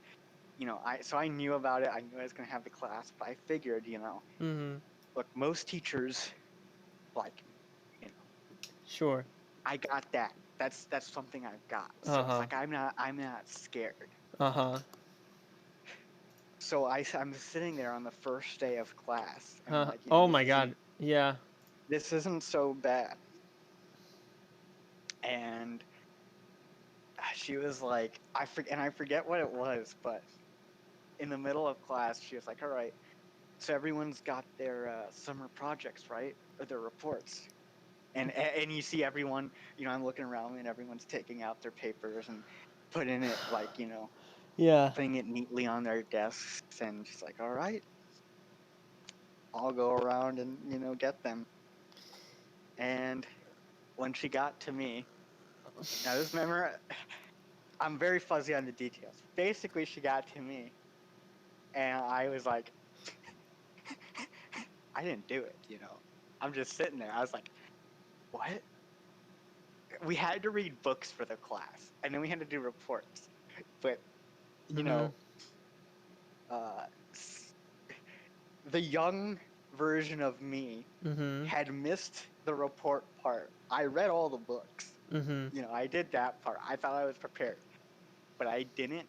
I knew about it. I knew I was gonna have the class, but I figured, Mm-hmm. look, most teachers like me. Sure. I got that. That's something I've got. So it's Uh-huh. like I'm not scared. Uh-huh. So I'm sitting there on the first day of class, and I'm Uh, like, oh this my isn't god. Yeah. so bad. And she was like, I forget what it was, but in the middle of class, she was like, all right, so everyone's got their summer projects, right? Or their reports. And you see everyone, I'm looking around and everyone's taking out their papers and putting it like, Yeah. putting it neatly on their desks. And she's like, all right, I'll go around and, get them. And when she got to me, now this memory, I'm very fuzzy on the details. Basically, she got to me and I was like, I didn't do it, I'm just sitting there. I was like, what? We had to read books for the class, and then we had to do reports. But you Mm-hmm. know, uh, the young version of me Mm-hmm. had missed the report part. I read all the books. Mm-hmm. I did that part. I thought I was prepared, but I didn't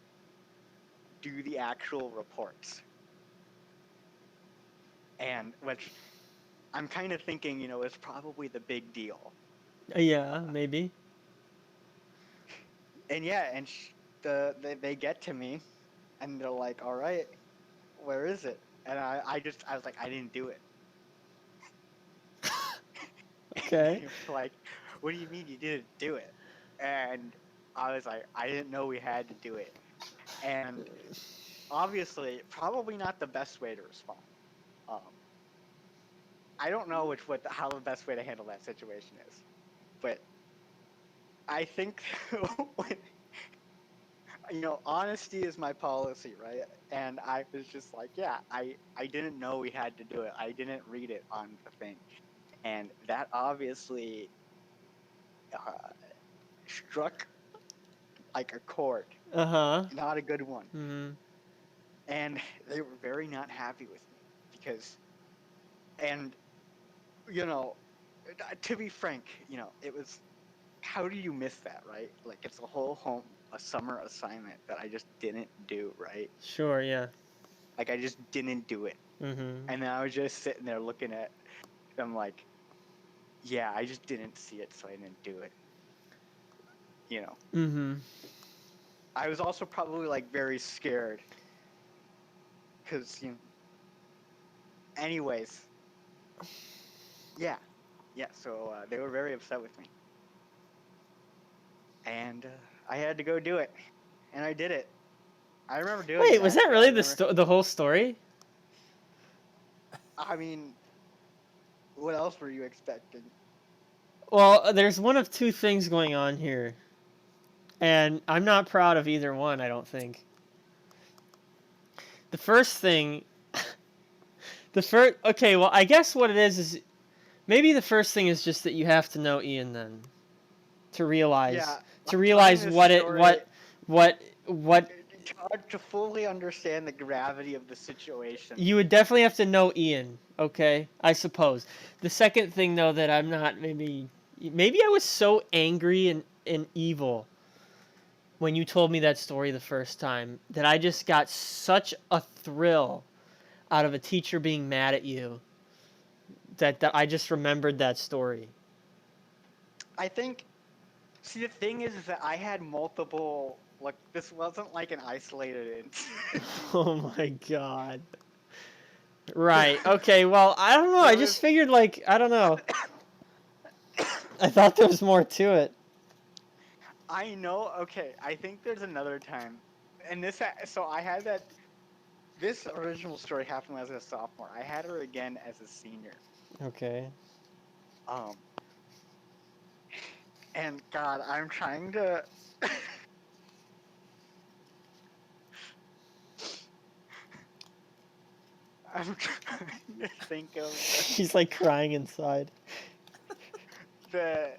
do the actual reports. And which I'm kind of thinking, is probably the big deal. Yeah, maybe. And yeah, and they get to me, and they're like, "All right, where is it?" And I was like, "I didn't do it." Okay. They were like, "What do you mean you didn't do it?" And I was like, "I didn't know we had to do it." And obviously, probably not the best way to respond. Um, I don't know how the best way to handle that situation is, but I think when, honesty is my policy, right? And I was just like, yeah, I didn't know we had to do it. I didn't read it on the thing, and that obviously uh, struck like a chord, Uh-huh. not a good one. Mm-hmm. And they were very not happy with me because, and you know, to be frank, it was, how do you miss that, right? Like it's a summer assignment that I just didn't do, right? Sure, yeah. Like I just didn't do it. Mm-hmm. And then I was just sitting there looking at them like, yeah, I just didn't see it, so I didn't do it. Mm-hmm. I was also probably like very scared because, anyways, yeah. Yeah, so they were very upset with me. And I had to go do it. And I did it. I remember doing Wait, it, was that actually. really the whole story? I mean, what else were you expecting? Well, there's one of two things going on here. And I'm not proud of either one, I don't think. The first thing okay, well, I guess what it is maybe the first thing is just that you have to know Ian then to realize Yeah, like telling this story what to fully understand the gravity of the situation. you would definitely have to know Ian, okay? I suppose. The second thing though that I'm not maybe I was so angry and evil when you told me that story the first time that I just got such a thrill out of a teacher being mad at you that I just remembered that story. I think, see, the thing is that I had multiple, like, this wasn't like an isolated incident. Oh my god. Right. Okay, well, I don't know. I just figured, like, I don't know. I thought there was more to it. I know, okay, I think there's another time. And so I had this original story happened as a sophomore. I had her again as a senior. Okay. Um, and God, I'm trying to. I'm trying to think of She's, like, crying inside. the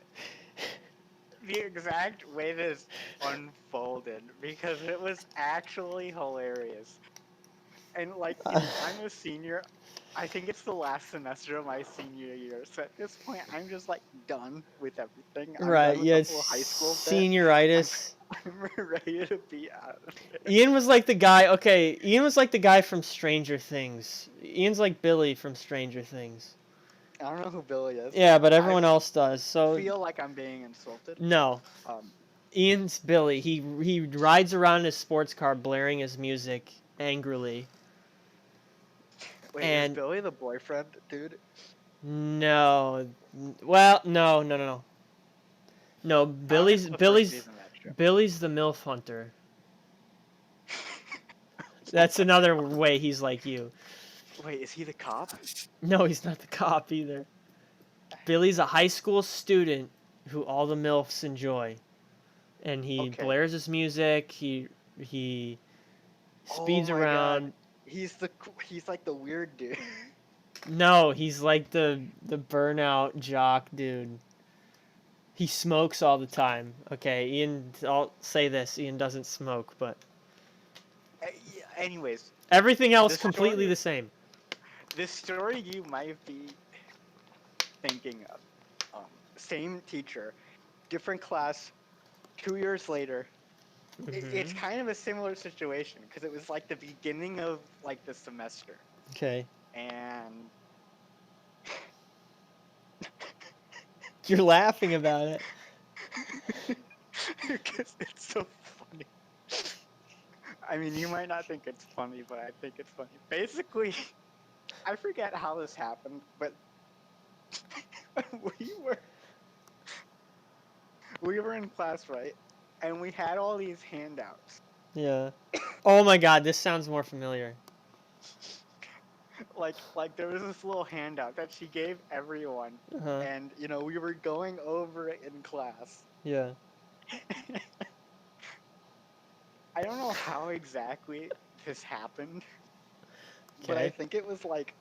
exact way this unfolded because it was actually hilarious. And like, I'm a senior. I think it's the last semester of my senior year. So at this point, I'm just like done with everything. I'm Right, done with yeah, the whole high school bit. senioritis. I'm ready to be out of it. Ian was like the guy, okay, Ian was like the guy from Stranger Things. Ian's like Billy from Stranger Things. I don't know who Billy is. Yeah, but everyone else does, so... I feel like I'm being insulted. No. Ian's Billy. He rides around in his sports car blaring his music angrily. Wait, And is Billy the boyfriend, dude? no, well, no. No, Billy's The first season of that show. Billy's the MILF hunter. That's another way he's like you. Wait, is he the cop? No, he's not the cop either. Billy's a high school student who all the MILFs enjoy. And he blares his music, he speeds around. God. He's like the weird dude. No, he's like the burnout jock dude. He smokes all the time. Okay, Ian, I'll say this. Ian doesn't smoke, but... Anyways. Everything else completely the same. The story you might be thinking of. Same teacher, different class, 2 years later, It's Mhm. kind of a similar situation because it was like the beginning of like the semester, Okay. and You're laughing about it. because it's so funny. I mean, you might not think it's funny, but I think it's funny. Basically, I forget how this happened, but we were we were in class, right? And we had all these handouts. Yeah. Oh my God, this sounds more familiar. Like there was this little handout that she gave everyone, Uh-huh. and we were going over it in class. Yeah. I don't know how exactly this happened, but I Okay. think it was like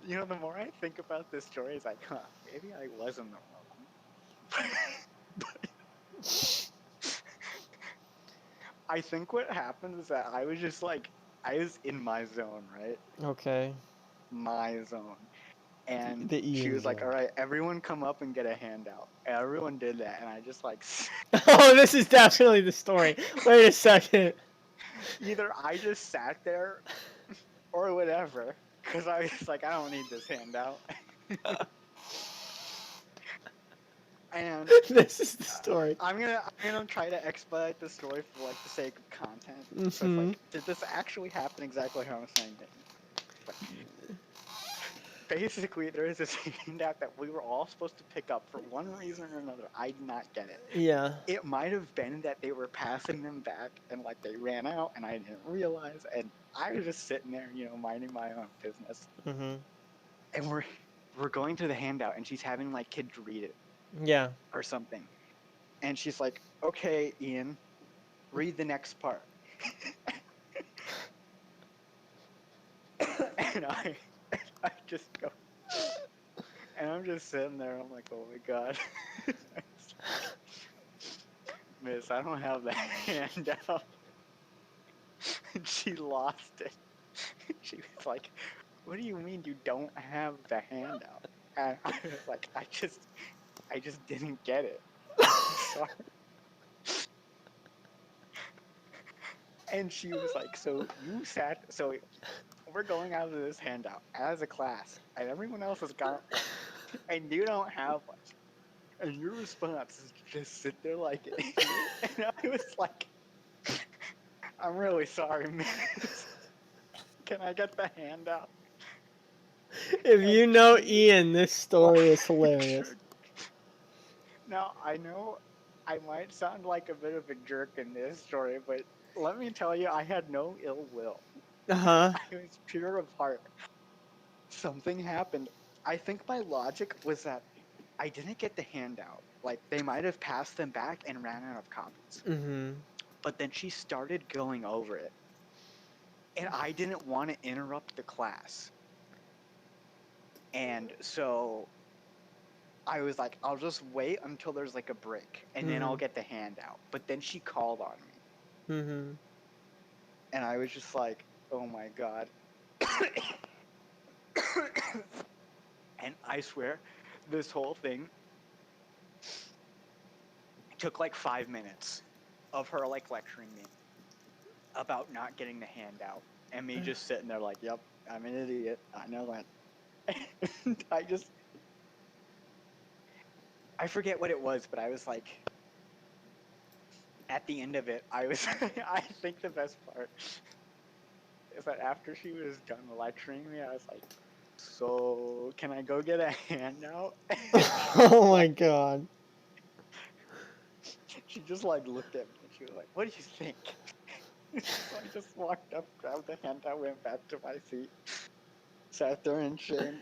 the more I think about this story, it's like, huh, maybe I was in the wrong. I think what happened is that I was just like, I was in my zone, right? Okay. My zone. And The she Ian was like, all zone. right, everyone come up and get a handout. And everyone did that, and I just like, Oh, this is definitely the story. Wait a second. either I just sat there or whatever, because I was like, I don't need this handout. And This is the story. I'm gonna try to expedite the story for like the sake of content. So it's Mm-hmm. like, did this actually happen exactly how I'm saying it? But basically, there is this handout that we were all supposed to pick up for one reason or another. I did not get it. Yeah. It might have been that they were passing them back and like they ran out and I didn't realize, and I was just sitting there, minding my own business. Mm-hmm. And we're going through the handout and she's having like kids read it Yeah. or something. And she's like, "Okay, Ian, read the next part." and I just go, and I'm just sitting there. I'm like, "Oh my god." Miss, I don't have the handout. And she lost it. She was like, "What do you mean you don't have the handout?" And I was like, I just didn't get it. I'm sorry." And she was like, so we're going out of this handout as a class, and everyone else has got one, and you don't have one. And your response is to just sit there like an idiot. And I was like, "I'm really sorry, miss. Can I get the handout?" If And you know Ian, this story is hilarious. Now, I know I might sound like a bit of a jerk in this story, but let me tell you, I had no ill will. Uh-huh. I was pure of heart. Something happened. I think my logic was that I didn't get the handout. Like, they might have passed them back and ran out of copies. Mm-hmm. But then she started going over it. And I didn't want to interrupt the class. And so I was like, I'll just wait until there's like a break and then I'll Mm-hmm. get the handout. But then she called on me. Mm-hmm. And I was just like, oh my god. And I swear, this whole thing took like 5 minutes of her like lecturing me about not getting the handout. And me just sitting there like, yep, I'm an idiot. I know that. And I forget what it was, but I was like, at the end of it, I was, I think the best part is that after she was done lecturing me, I was like, so can I go get a handout? Oh my God. She just like looked at me and she was like, "What do you think?" So I just walked up, grabbed the handout, went back to my seat, sat there in shame.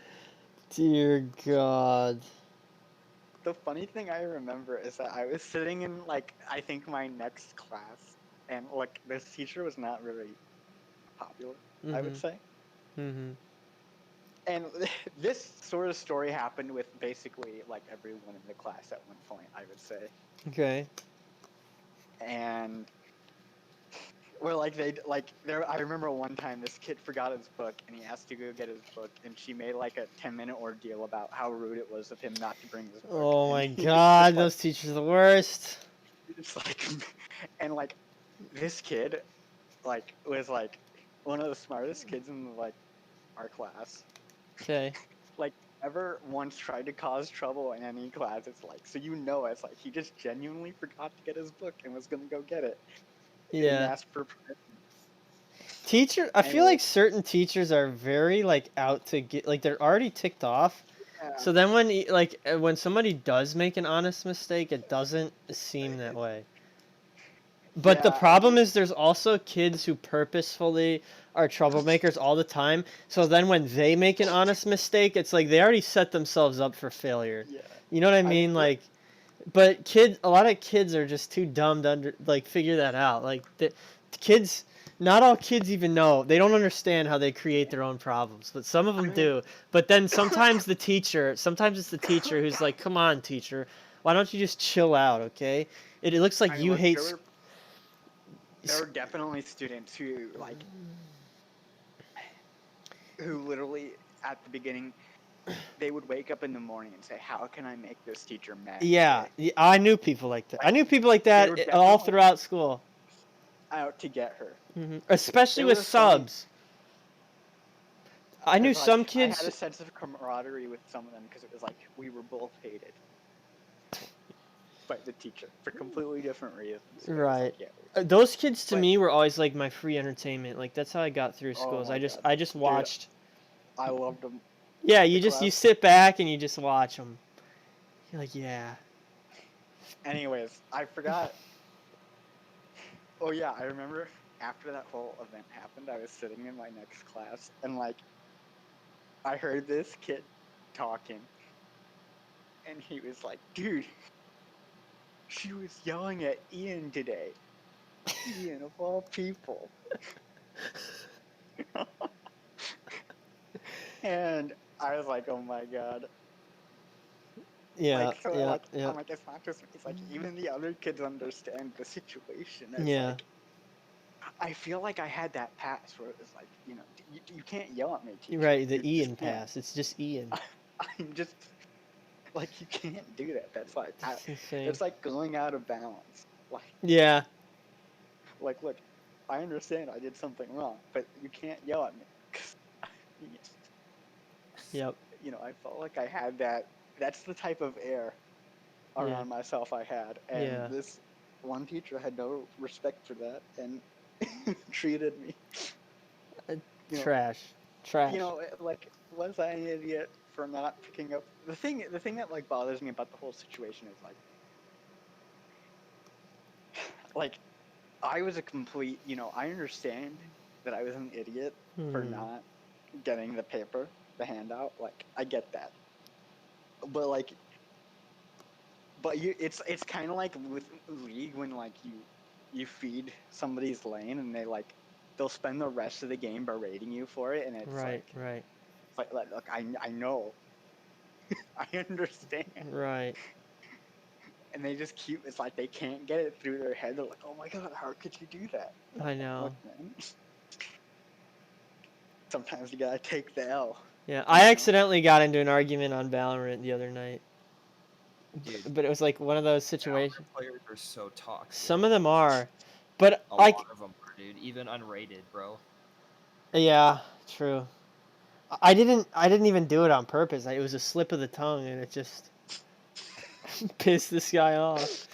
Dear God. The funny thing I remember is that I was sitting in like I think my next class, and like this teacher was not very popular, I would Mm-hmm. say. Mm-hmm. And this sort of story happened with basically like everyone in the class at one point, I would say. Okay. And where like they like there, I remember one time this kid forgot his book and he asked to go get his book, and she made like a 10-minute ordeal about how rude it was of him not to bring his book, Oh and my he was just God, like, those teachers are the worst. It's like, and like, this kid, like, was like one of the smartest kids in like our class. Okay. Like, never once tried to cause trouble in any class. It's like, so it's like he just genuinely forgot to get his book and was gonna go get it. Didn't Yeah. ask for permission. Teacher, I feel Anyway, like certain teachers are very like out to get, like they're already ticked off. yeah, So then when somebody does make an honest mistake, it doesn't seem that way. But the yeah, and problem is there's also kids who purposefully are troublemakers all the time. So then when they make an honest mistake, it's like they already set themselves up for failure. yeah. You know what I I mean? feel, Like, but a lot of kids are just too dumb to figure that out. Like the kids, not all kids even know. They don't understand how they create their own problems, but some of I them mean, do. But then sometimes it's the teacher who's like, "Come on, teacher, why don't you just chill out, okay?" It looks like I mean, you look, hate. there were definitely students who like who literally at the beginning they would wake up in the morning and say, "How can I make this teacher mad Yeah, today?" I knew people like that. I Like, knew people like they were that all definitely throughout school, out to get her. especially It with was funny subs. I knew because like some I had kids. a sense of camaraderie with some of them because it was like we were both hated by the teacher for completely different reasons. It was Right. like, yeah, Those kids to but me were always like my free entertainment. Like that's how I got through oh schools. my god, I just dude, watched. I loved them. Yeah, The you class. sit back and you just watch them. You're like, yeah. Anyways, I forgot. Oh yeah, I remember after that whole event happened, I was sitting in my next class and like I heard this kid talking and he was like, "Dude, she was yelling at Ian today. Ian of all people." And I was like, "Oh my god." Yeah, Like, so yeah, like yeah, I'm like, it's not just me. It's like even the other kids understand the situation. It's yeah. like I feel like I had that pass where it was like, you can't yell at me, You're teacher. right. The You just Ian can't. pass. It's just Ian. I'm just like, you can't do that. That's like That's insane. that's like going out of balance. Yeah. Look, I understand I did something wrong, but you can't yell at me. 'Cause, Yep. I felt like I had that. That's the type of air Yeah. around myself I had, and Yeah. this one teacher had no respect for that and treated me. You know, Trash. Trash. like, was I an idiot for not picking up the thing that like bothers me about the whole situation is like I was a complete, I understand that I was an idiot for Hmm. not getting the paper, the handout. Like, I get that. But like, it's kind of like with League when like you feed somebody's lane and they'll spend the rest of the game berating you for it, and Right. Right. it's like look, I know, I understand, Right. and they just keep. It's like they can't get it through their head. They're like, oh my god, how could you do that? I Like, look, know. man. Sometimes you gotta take the L. Yeah. You I know? accidentally got into an argument on Valorant the other night, Dude, but it was like one of those Valorant situations. players are so toxic. Some of them are, but A like, lot of them are, dude. Even unrated, bro. yeah, true. I didn't even do it on purpose. It was a slip of the tongue, and it just pissed this guy off.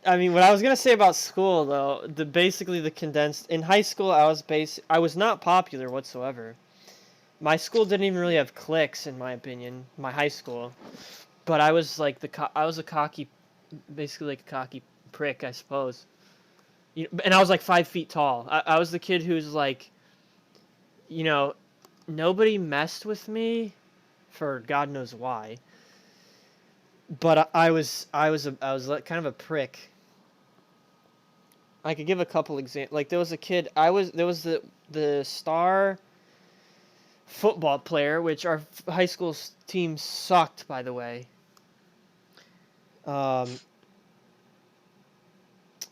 I mean, what I was gonna say about school though, basically the condensed in high school, I was not popular whatsoever. My school didn't even really have cliques, in my opinion. My high school, but I was like I was a cocky, basically like a cocky prick, I suppose. And I was like 5 feet tall. I was the kid who's like, you know, nobody messed with me, for God knows why. But I was like kind of a prick. I could give a couple examples. Like there was a kid. There was the star football player, which our high school team sucked, by the way. Um,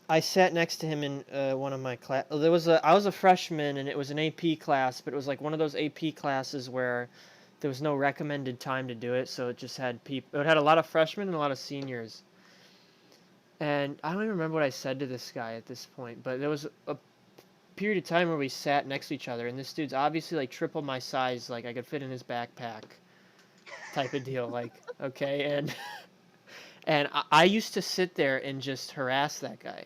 I sat next to him in one of my class. I was a freshman, and it was an AP class, but it was like one of those AP classes where there was no recommended time to do it, so it just had people. It had a lot of freshmen and a lot of seniors. And I don't even remember what I said to this guy at this point, but there was a period of time where we sat next to each other, and this dude's obviously like triple my size, like I could fit in his backpack type of deal, like, okay, and I used to sit there and just harass that guy.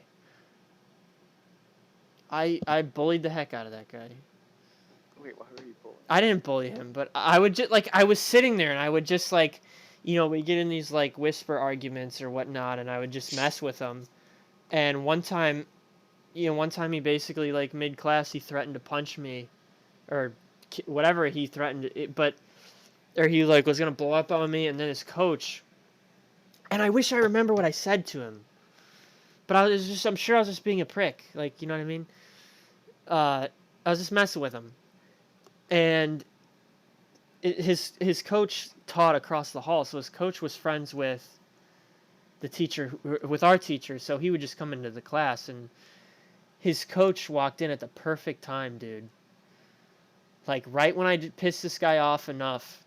I bullied the heck out of that guy. Wait, why were you bullying? I didn't bully him, but I would just like I was sitting there and I would just like, we get in these like whisper arguments or whatnot, and I would just mess with him. And one time he basically like mid class he threatened to punch me, or whatever he threatened, or he like was gonna blow up on me, and then his coach. And I wish I remember what I said to him, but I'm sure I was just being a prick, like, you know what I mean. I was just messing with him, and his coach taught across the hall, so his coach was friends with the teacher, with our teacher, so he would just come into the class, and his coach walked in at the perfect time, dude. Like right when I pissed this guy off enough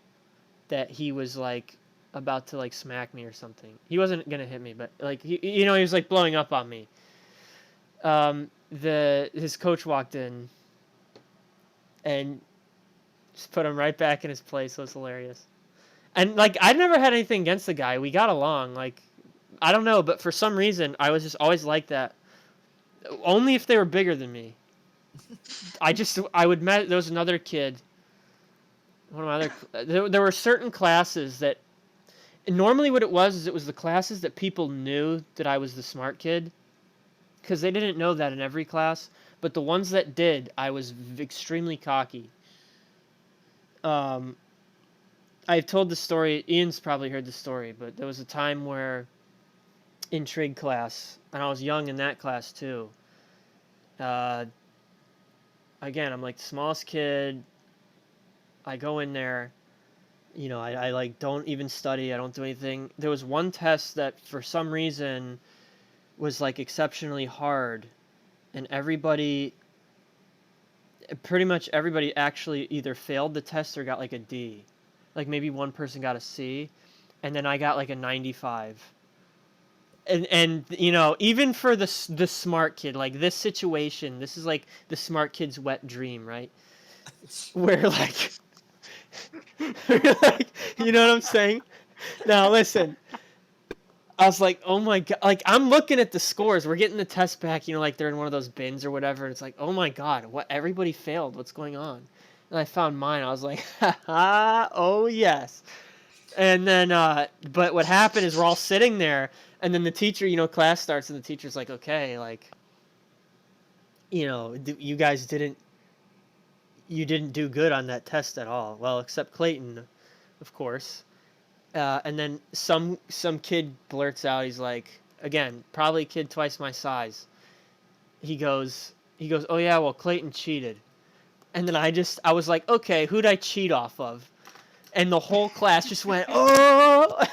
that he was like about to like smack me or something. He wasn't gonna hit me, but like he was like blowing up on me. His coach walked in and just put him right back in his place. It was hilarious. And like I never had anything against the guy. We got along. Like I don't know, but for some reason I was just always like that. Only if they were bigger than me. I would met. There was another kid. One of my other. There were certain classes that. Normally, what it was is it was the classes that people knew that I was the smart kid, because they didn't know that in every class. But the ones that did, I was extremely cocky. I've told the story. Ian's probably heard the story, but there was a time where in trig class, and I was young in that class too. Again, I'm like the smallest kid. I go in there, I like don't even study. I don't do anything. There was one test that for some reason was like exceptionally hard, and pretty much everybody actually either failed the test or got like a D. Like maybe one person got a C, and then I got like a 95. And even for the smart kid, like this situation, this is like the smart kid's wet dream, right? Where like, like, you know what I'm saying? Now listen, I was like, oh my god, like I'm looking at the scores. We're getting the test back, like they're in one of those bins or whatever. And it's like, oh my god, what? Everybody failed. What's going on? And I found mine. I was like, ha, oh yes. And then, but what happened is we're all sitting there, and then the teacher, class starts, and the teacher's like, okay, like, you guys didn't do good on that test at all. Well, except Cleyton, of course. And then some kid blurts out, he's like, again, probably a kid twice my size. He goes, oh yeah, well, Cleyton cheated. And then I was like, okay, who'd I cheat off of? And the whole class just went, oh!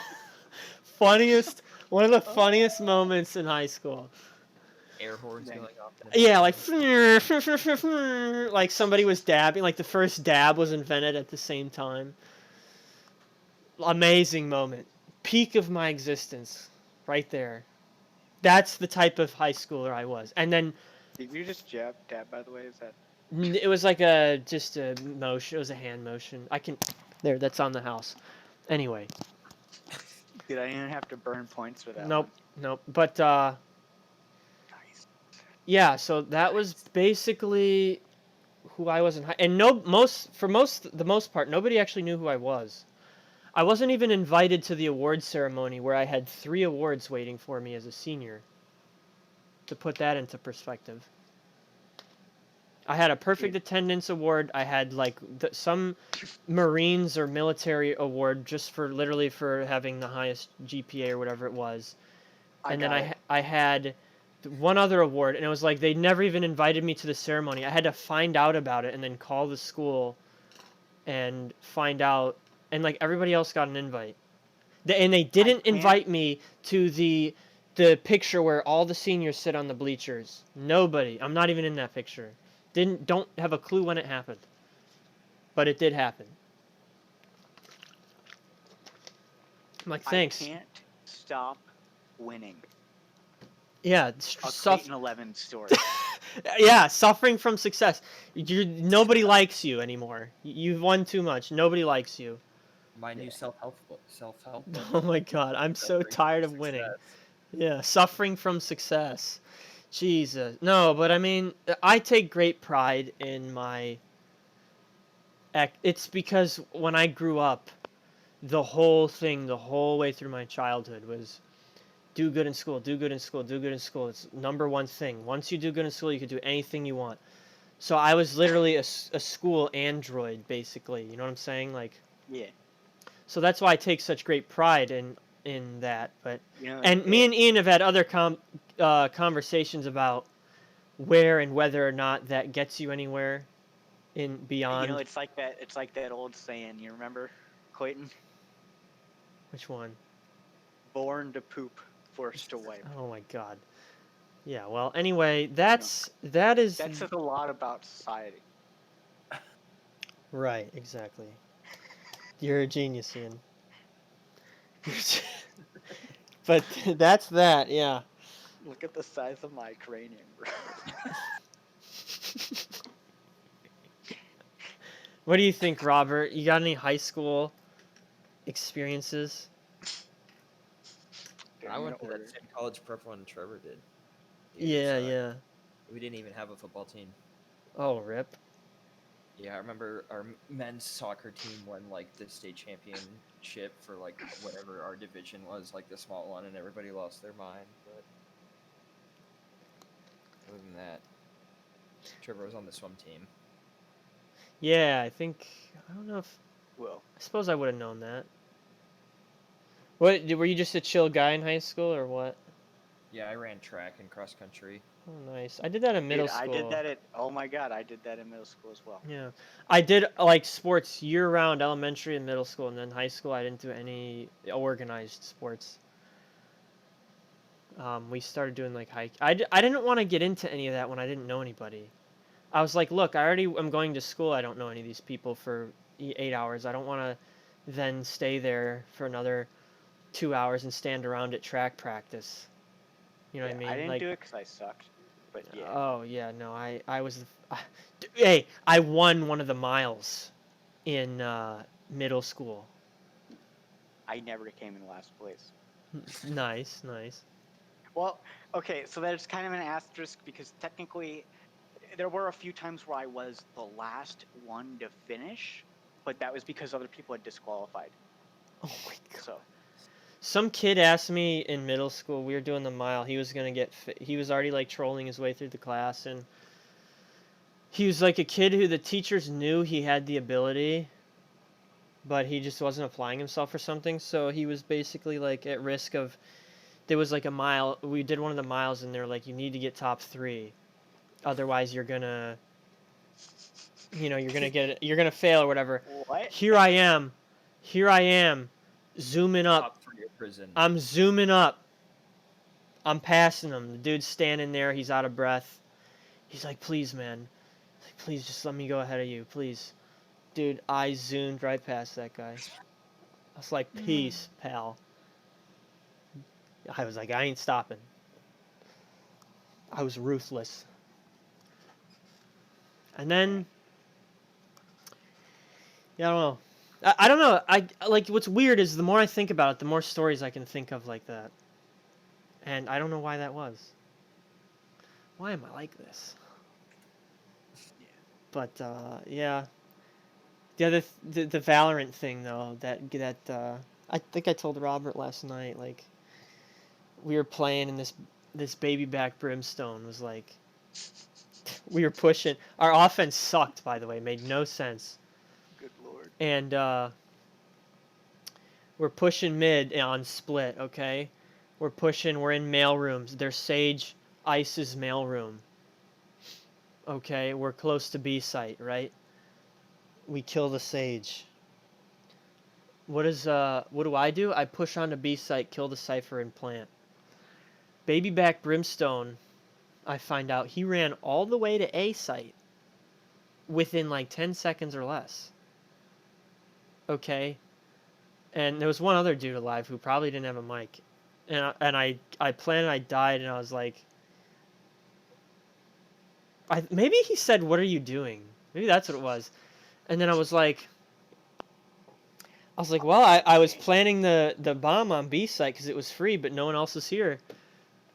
One of the funniest moments in high school. Air horns going off. Yeah, like, like somebody was dabbing, like the first dab was invented at the same time. Amazing moment. Peak of my existence. Right there. That's the type of high schooler I was. And then... Did you just dab, by the way? Is that... It was like just a motion. It was a hand motion. There, that's on the house. Anyway. Did I even have to burn points for that? Nope. But, Nice. yeah, so that was basically who I was in high... And the most part, nobody actually knew who I was. I wasn't even invited to the award ceremony where I had 3 awards waiting for me as a senior. To put that into perspective. I had a perfect attendance award. I had like some Marines or military award just for having the highest GPA or whatever it was. And then I had one other award, and it was like they never even invited me to the ceremony. I had to find out about it and then call the school and find out. And like everybody else got an invite. And they didn't invite me to the picture where all the seniors sit on the bleachers. Nobody. I'm not even in that picture. Don't have a clue when it happened. But it did happen. I'm like, thanks. I can't stop winning. Yeah, A suff- Clayton 11 story. yeah, suffering from success. Nobody likes you anymore. You've won too much. Nobody likes you. My new self-help book. Self-help book. Oh my god, I'm so Suffering tired from of winning. success. Yeah, suffering from success. Jesus. No, but I mean, I take great pride in my. It's because when I grew up, the whole thing, the whole way through my childhood was do good in school, do good in school, do good in school. It's number one thing. Once you do good in school, you can do anything you want. So I was literally a school android, basically. You know what I'm saying? Like, Yeah. so that's why I take such great pride in that. But You know, and me and Ian have had other conversations about where and whether or not that gets you anywhere in beyond. it's like that. It's like that old saying. You remember, Clayton? Which one? Born to poop, forced to wipe. Oh my god. Yeah. Well, anyway, that is That says a lot about society. right. Exactly. You're a genius, Ian. But that's that. Yeah. Look at the size of my cranium, bro. What do you think, Robert? You got any high school experiences? I I'm went to gonna that order. same college prep one Trevor did. Yeah, so yeah. We didn't even have a football team. Oh, rip. Yeah, I remember our men's soccer team won like the state championship for like whatever our division was, like the small one, and everybody lost their mind. But other than that, Trevor was on the swim team. Yeah, I think I don't know if Well, I suppose I would have known that. What were you just a chill guy in high school or what? Yeah, I ran track and cross country. Oh, nice. I did that in middle dude, school. I did that at. Oh my god, I did that in middle school as well. Yeah, I did like sports year round, elementary and middle school, and then high school I didn't do any organized sports. We started doing like hike. I didn't want to get into any of that when I didn't know anybody. I was like, look, I already am going to school. I don't know any of these people for 8 hours. I don't want to then stay there for another 2 hours and stand around at track practice. You know what I mean? I didn't like, do it because I sucked. But yeah, oh yeah, no, I was. Hey, I won one of the miles in middle school. I never came in last place. Nice, nice. Well, okay, so there's kind of an asterisk because technically, there were a few times where I was the last one to finish, but that was because other people had disqualified. Oh my god. So Some kid asked me in middle school. We were doing the mile. He was gonna get. He was already like trolling his way through the class, and he was like a kid who the teachers knew he had the ability, but he just wasn't applying himself or something. So he was basically like at risk of. There was like a mile. We did one of the miles, and they're like, "You need to get top 3, otherwise you're gonna, you're gonna fail or whatever." what? Here I am, zooming up. Top 3 of prison. I'm zooming up. I'm passing him. The dude's standing there. He's out of breath. He's like, "Please, man. He's like, please, just let me go ahead of you, please." Dude, I zoomed right past that guy. I was like, "Peace, pal." I was like, I ain't stopping. I was ruthless. And then, yeah, I don't know. I don't know. I like what's weird is the more I think about it, the more stories I can think of like that. And I don't know why that was. Why am I like this? But yeah. The other the Valorant thing though, that I think I told Robert last night, like we were playing and this baby back Brimstone was like we were pushing. Our offense sucked, by the way, made no sense. Good lord. And we're pushing mid on split, okay? We're in mail rooms. There's Sage Ice's mail room. Okay, we're close to B site, right? We kill the Sage. What do? I push onto B site, kill the Cypher, and plant. Baby back Brimstone, I find out he ran all the way to A site within like 10 seconds or less. Okay? And there was one other dude alive who probably didn't have a mic. I planned, I died, and I was like, maybe he said, "What are you doing?" Maybe that's what it was. And then I was like, well, I was planning the bomb on B site because it was free, but no one else is here.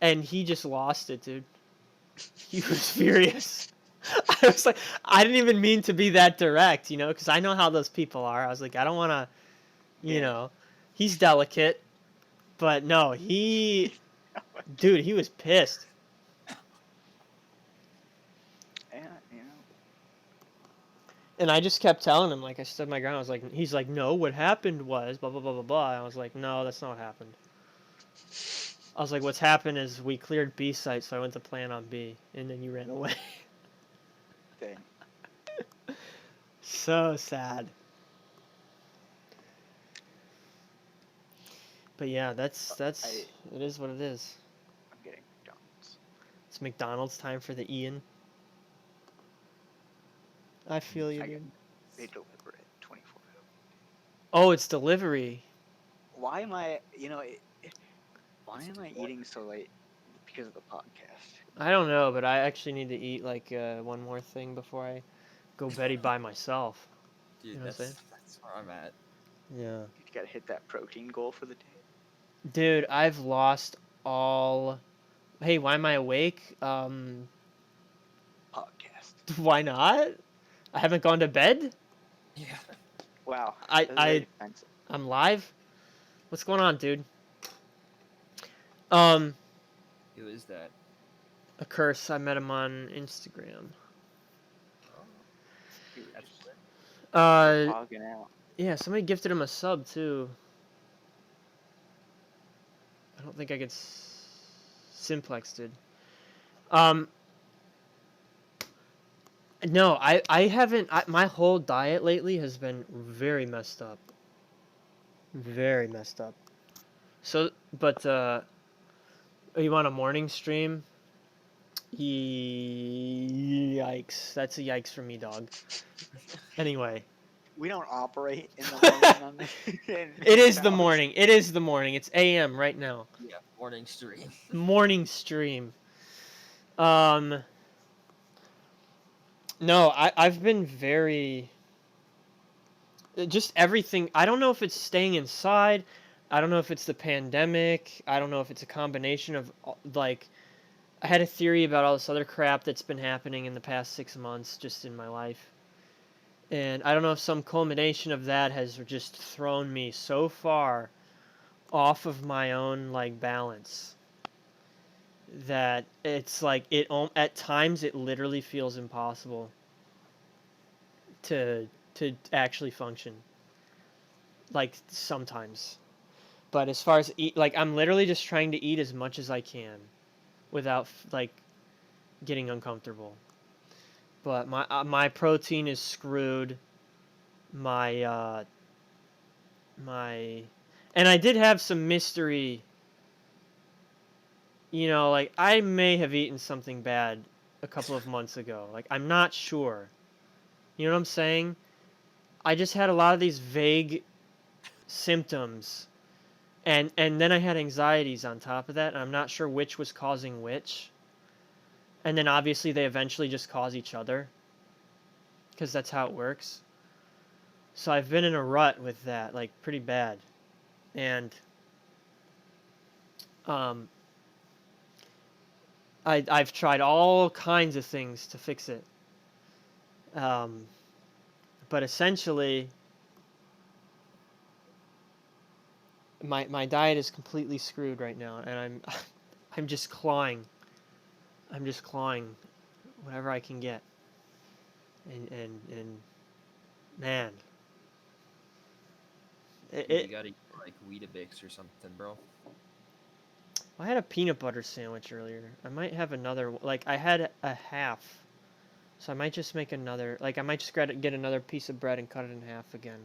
And he just lost it, dude. He was furious. I was like, I didn't even mean to be that direct, you know, because I know how those people are. I was like, I don't want to, you know, he's delicate, but no, dude, he was pissed. Yeah, And I just kept telling him, like, I stood my ground. I was like, he's like, no, what happened was blah, blah, blah, blah, blah. I was like, no, that's not what happened. I was like, what's happened is we cleared B site, so I went to plan on B, and then you ran away. Dang. So sad. But yeah, it is what it is. I'm getting McDonald's. It's McDonald's time for the Ian. I feel you, dude. They deliver it 24 hours. Oh, it's delivery. Why am I, why am I eating so late? Because of the podcast. I don't know, but I actually need to eat like one more thing before I go Betty by myself. Dude, You know what I'm that's where I'm at. Yeah. You gotta hit that protein goal for the day. Dude, I've lost all. Hey, why am I awake? Podcast. Why not? I haven't gone to bed. Yeah. Wow. That's very defensive. I'm live. What's going on, dude? Who is that? A curse. I met him on Instagram. Dude, That's just lit. hogging out. Yeah, somebody gifted him a sub too. I don't think I could. Simplex did. No, I haven't. My whole diet lately has been very messed up. Very messed up. So, but you want a morning stream? Yikes! That's a yikes for me, dog. Anyway. We don't operate in the morning on this. It is the morning. It is the morning. It's AM right now. Yeah, morning stream. Morning stream. No, I've been very. Just everything. I don't know if it's staying inside. I don't know if it's the pandemic. I don't know if it's a combination of like. I had a theory about all this other crap that's been happening in the past 6 months just in my life. And I don't know if some culmination of that has just thrown me so far off of my own like balance that it's like at times it literally feels impossible to actually function. Like sometimes. But as far as eat, like I'm literally just trying to eat as much as I can without like getting uncomfortable. But my protein is screwed. My and I did have some mystery. You know, like I may have eaten something bad a couple of months ago. Like I'm not sure. You know what I'm saying? I just had a lot of these vague symptoms. And then I had anxieties on top of that, and I'm not sure which was causing which. And then obviously they eventually just cause each other. Because that's how it works. So I've been in a rut with that, like pretty bad. And I've tried all kinds of things to fix it. But essentially my diet is completely screwed right now, and I'm just clawing. I'm just clawing whatever I can get. And man, You gotta eat like Weetabix or something, bro. I had a peanut butter sandwich earlier. I might have another. Like I had a half, so I might just make another. Like I might just get another piece of bread and cut it in half again.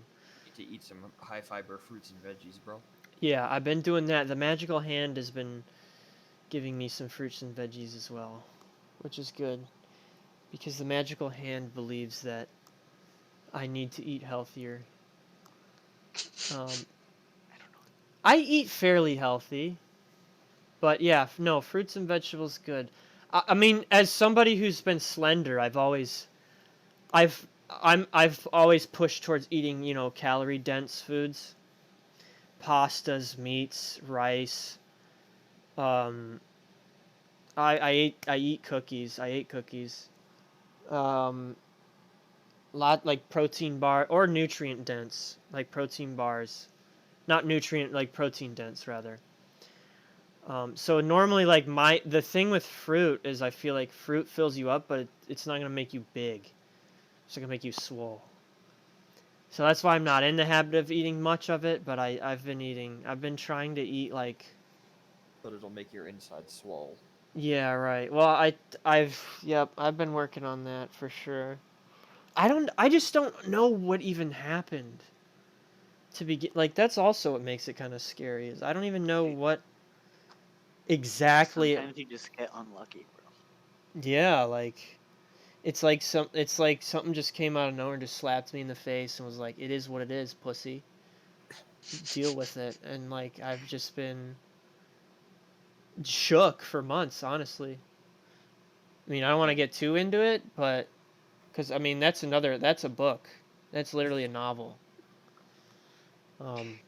You need to eat some high fiber fruits and veggies, bro. Yeah, I've been doing that. The magical hand has been giving me some fruits and veggies as well, which is good. Because the magical hand believes that I need to eat healthier. I eat fairly healthy. But yeah, no, fruits and vegetables good. I mean, as somebody who's been slender, I've always pushed towards eating, calorie dense foods. Pastas, meats, rice. Um, I eat cookies. I ate cookies. Um, lot like protein bar or nutrient dense, like protein bars. Not nutrient, like protein dense rather. So normally, like the thing with fruit is I feel like fruit fills you up, but it's not gonna make you big. It's gonna make you swole. So that's why I'm not in the habit of eating much of it. But I've been trying to eat like. But it'll make your inside swole. Yeah, right. Well, I've been working on that for sure. I just don't know what even happened to begin. Like that's also what makes it kind of scary is I don't even know what exactly. Sometimes you just get unlucky, bro. Yeah, like it's like something just came out of nowhere and just slapped me in the face and was like, "It is what it is, pussy. Deal with it." And like I've just been shook for months, honestly. I mean, I don't want to get too into it, but because I mean that's a book. That's literally a novel.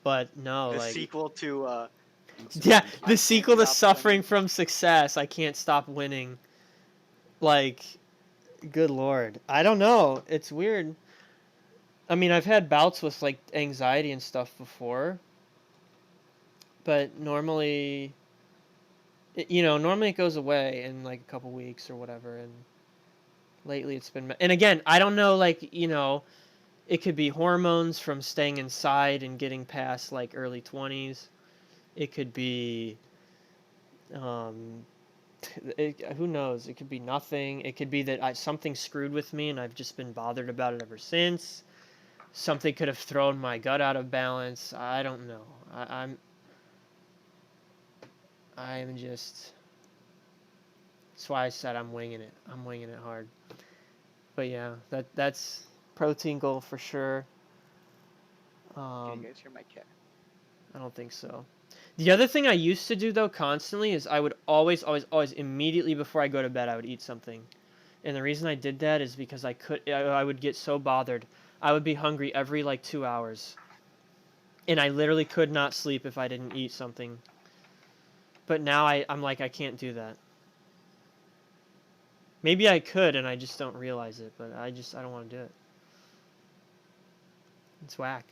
But no, The like sequel to yeah, Insufficient the I sequel Can't to Stop Suffering Winning. from Success. I can't stop winning. Like, good lord, I don't know. It's weird. I mean, I've had bouts with like anxiety and stuff before, but normally, normally it goes away in like a couple weeks or whatever. And lately, it's been. And again, I don't know. Like, it could be hormones from staying inside and getting past like early 20s. It could be, um, who knows? It could be nothing. It could be that something screwed with me and I've just been bothered about it ever since. Something could have thrown my gut out of balance. I don't know. I'm just. That's why I said I'm winging it. I'm winging it hard. But yeah, that's protein goal for sure. Can you guys hear my cat? I don't think so. The other thing I used to do though constantly is I would always, always, always immediately before I go to bed I would eat something. And the reason I did that is because I would get so bothered. I would be hungry every like 2 hours. And I literally could not sleep if I didn't eat something. But now I'm like I can't do that. Maybe I could and I just don't realize it, but I don't want to do it. It's whack.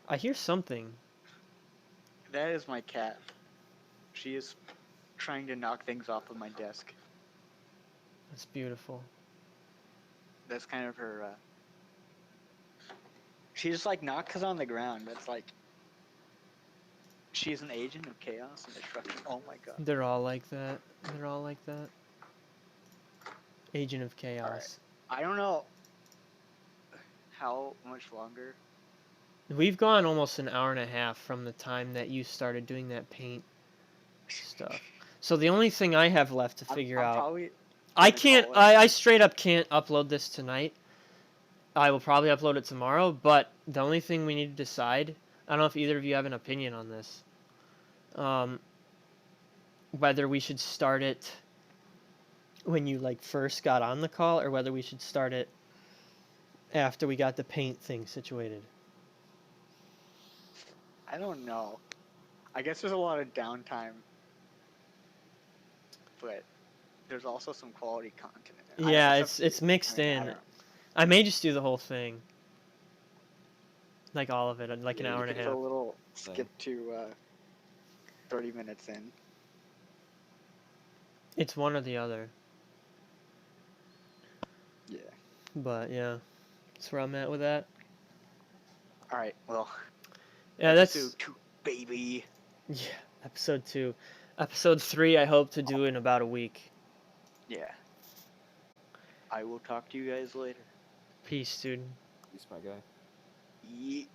I hear something. That is my cat. She is trying to knock things off of my desk. That's beautiful. That's kind of her. She just like knocks on the ground. That's like. She's an agent of chaos and destruction. Oh my god. They're all like that. They're all like that. Agent of chaos. I don't know how much longer. We've gone almost an hour and a half from the time that you started doing that paint stuff. So the only thing I have left to figure I'm out. probably I gonna can't. call it. I straight up can't upload this tonight. I will probably upload it tomorrow. But the only thing we need to decide. I don't know if either of you have an opinion on this. Whether we should start it when you like first got on the call, or whether we should start it after we got the paint thing situated. I don't know. I guess there's a lot of downtime, but there's also some quality content in there. Yeah, Up to it's you. mixed I in. don't know. I may just do the whole thing. Like all of it, like an Yeah, hour and a It's half. a little Same. skip to 30 minutes in. It's one or the other. Yeah. But yeah, that's where I'm at with that. All right. Well. Yeah, that's episode 2, baby. yeah, episode 2. Episode 3 I hope to do in about a week. Yeah. I will talk to you guys later. Peace, dude. Peace, my guy. Yeet.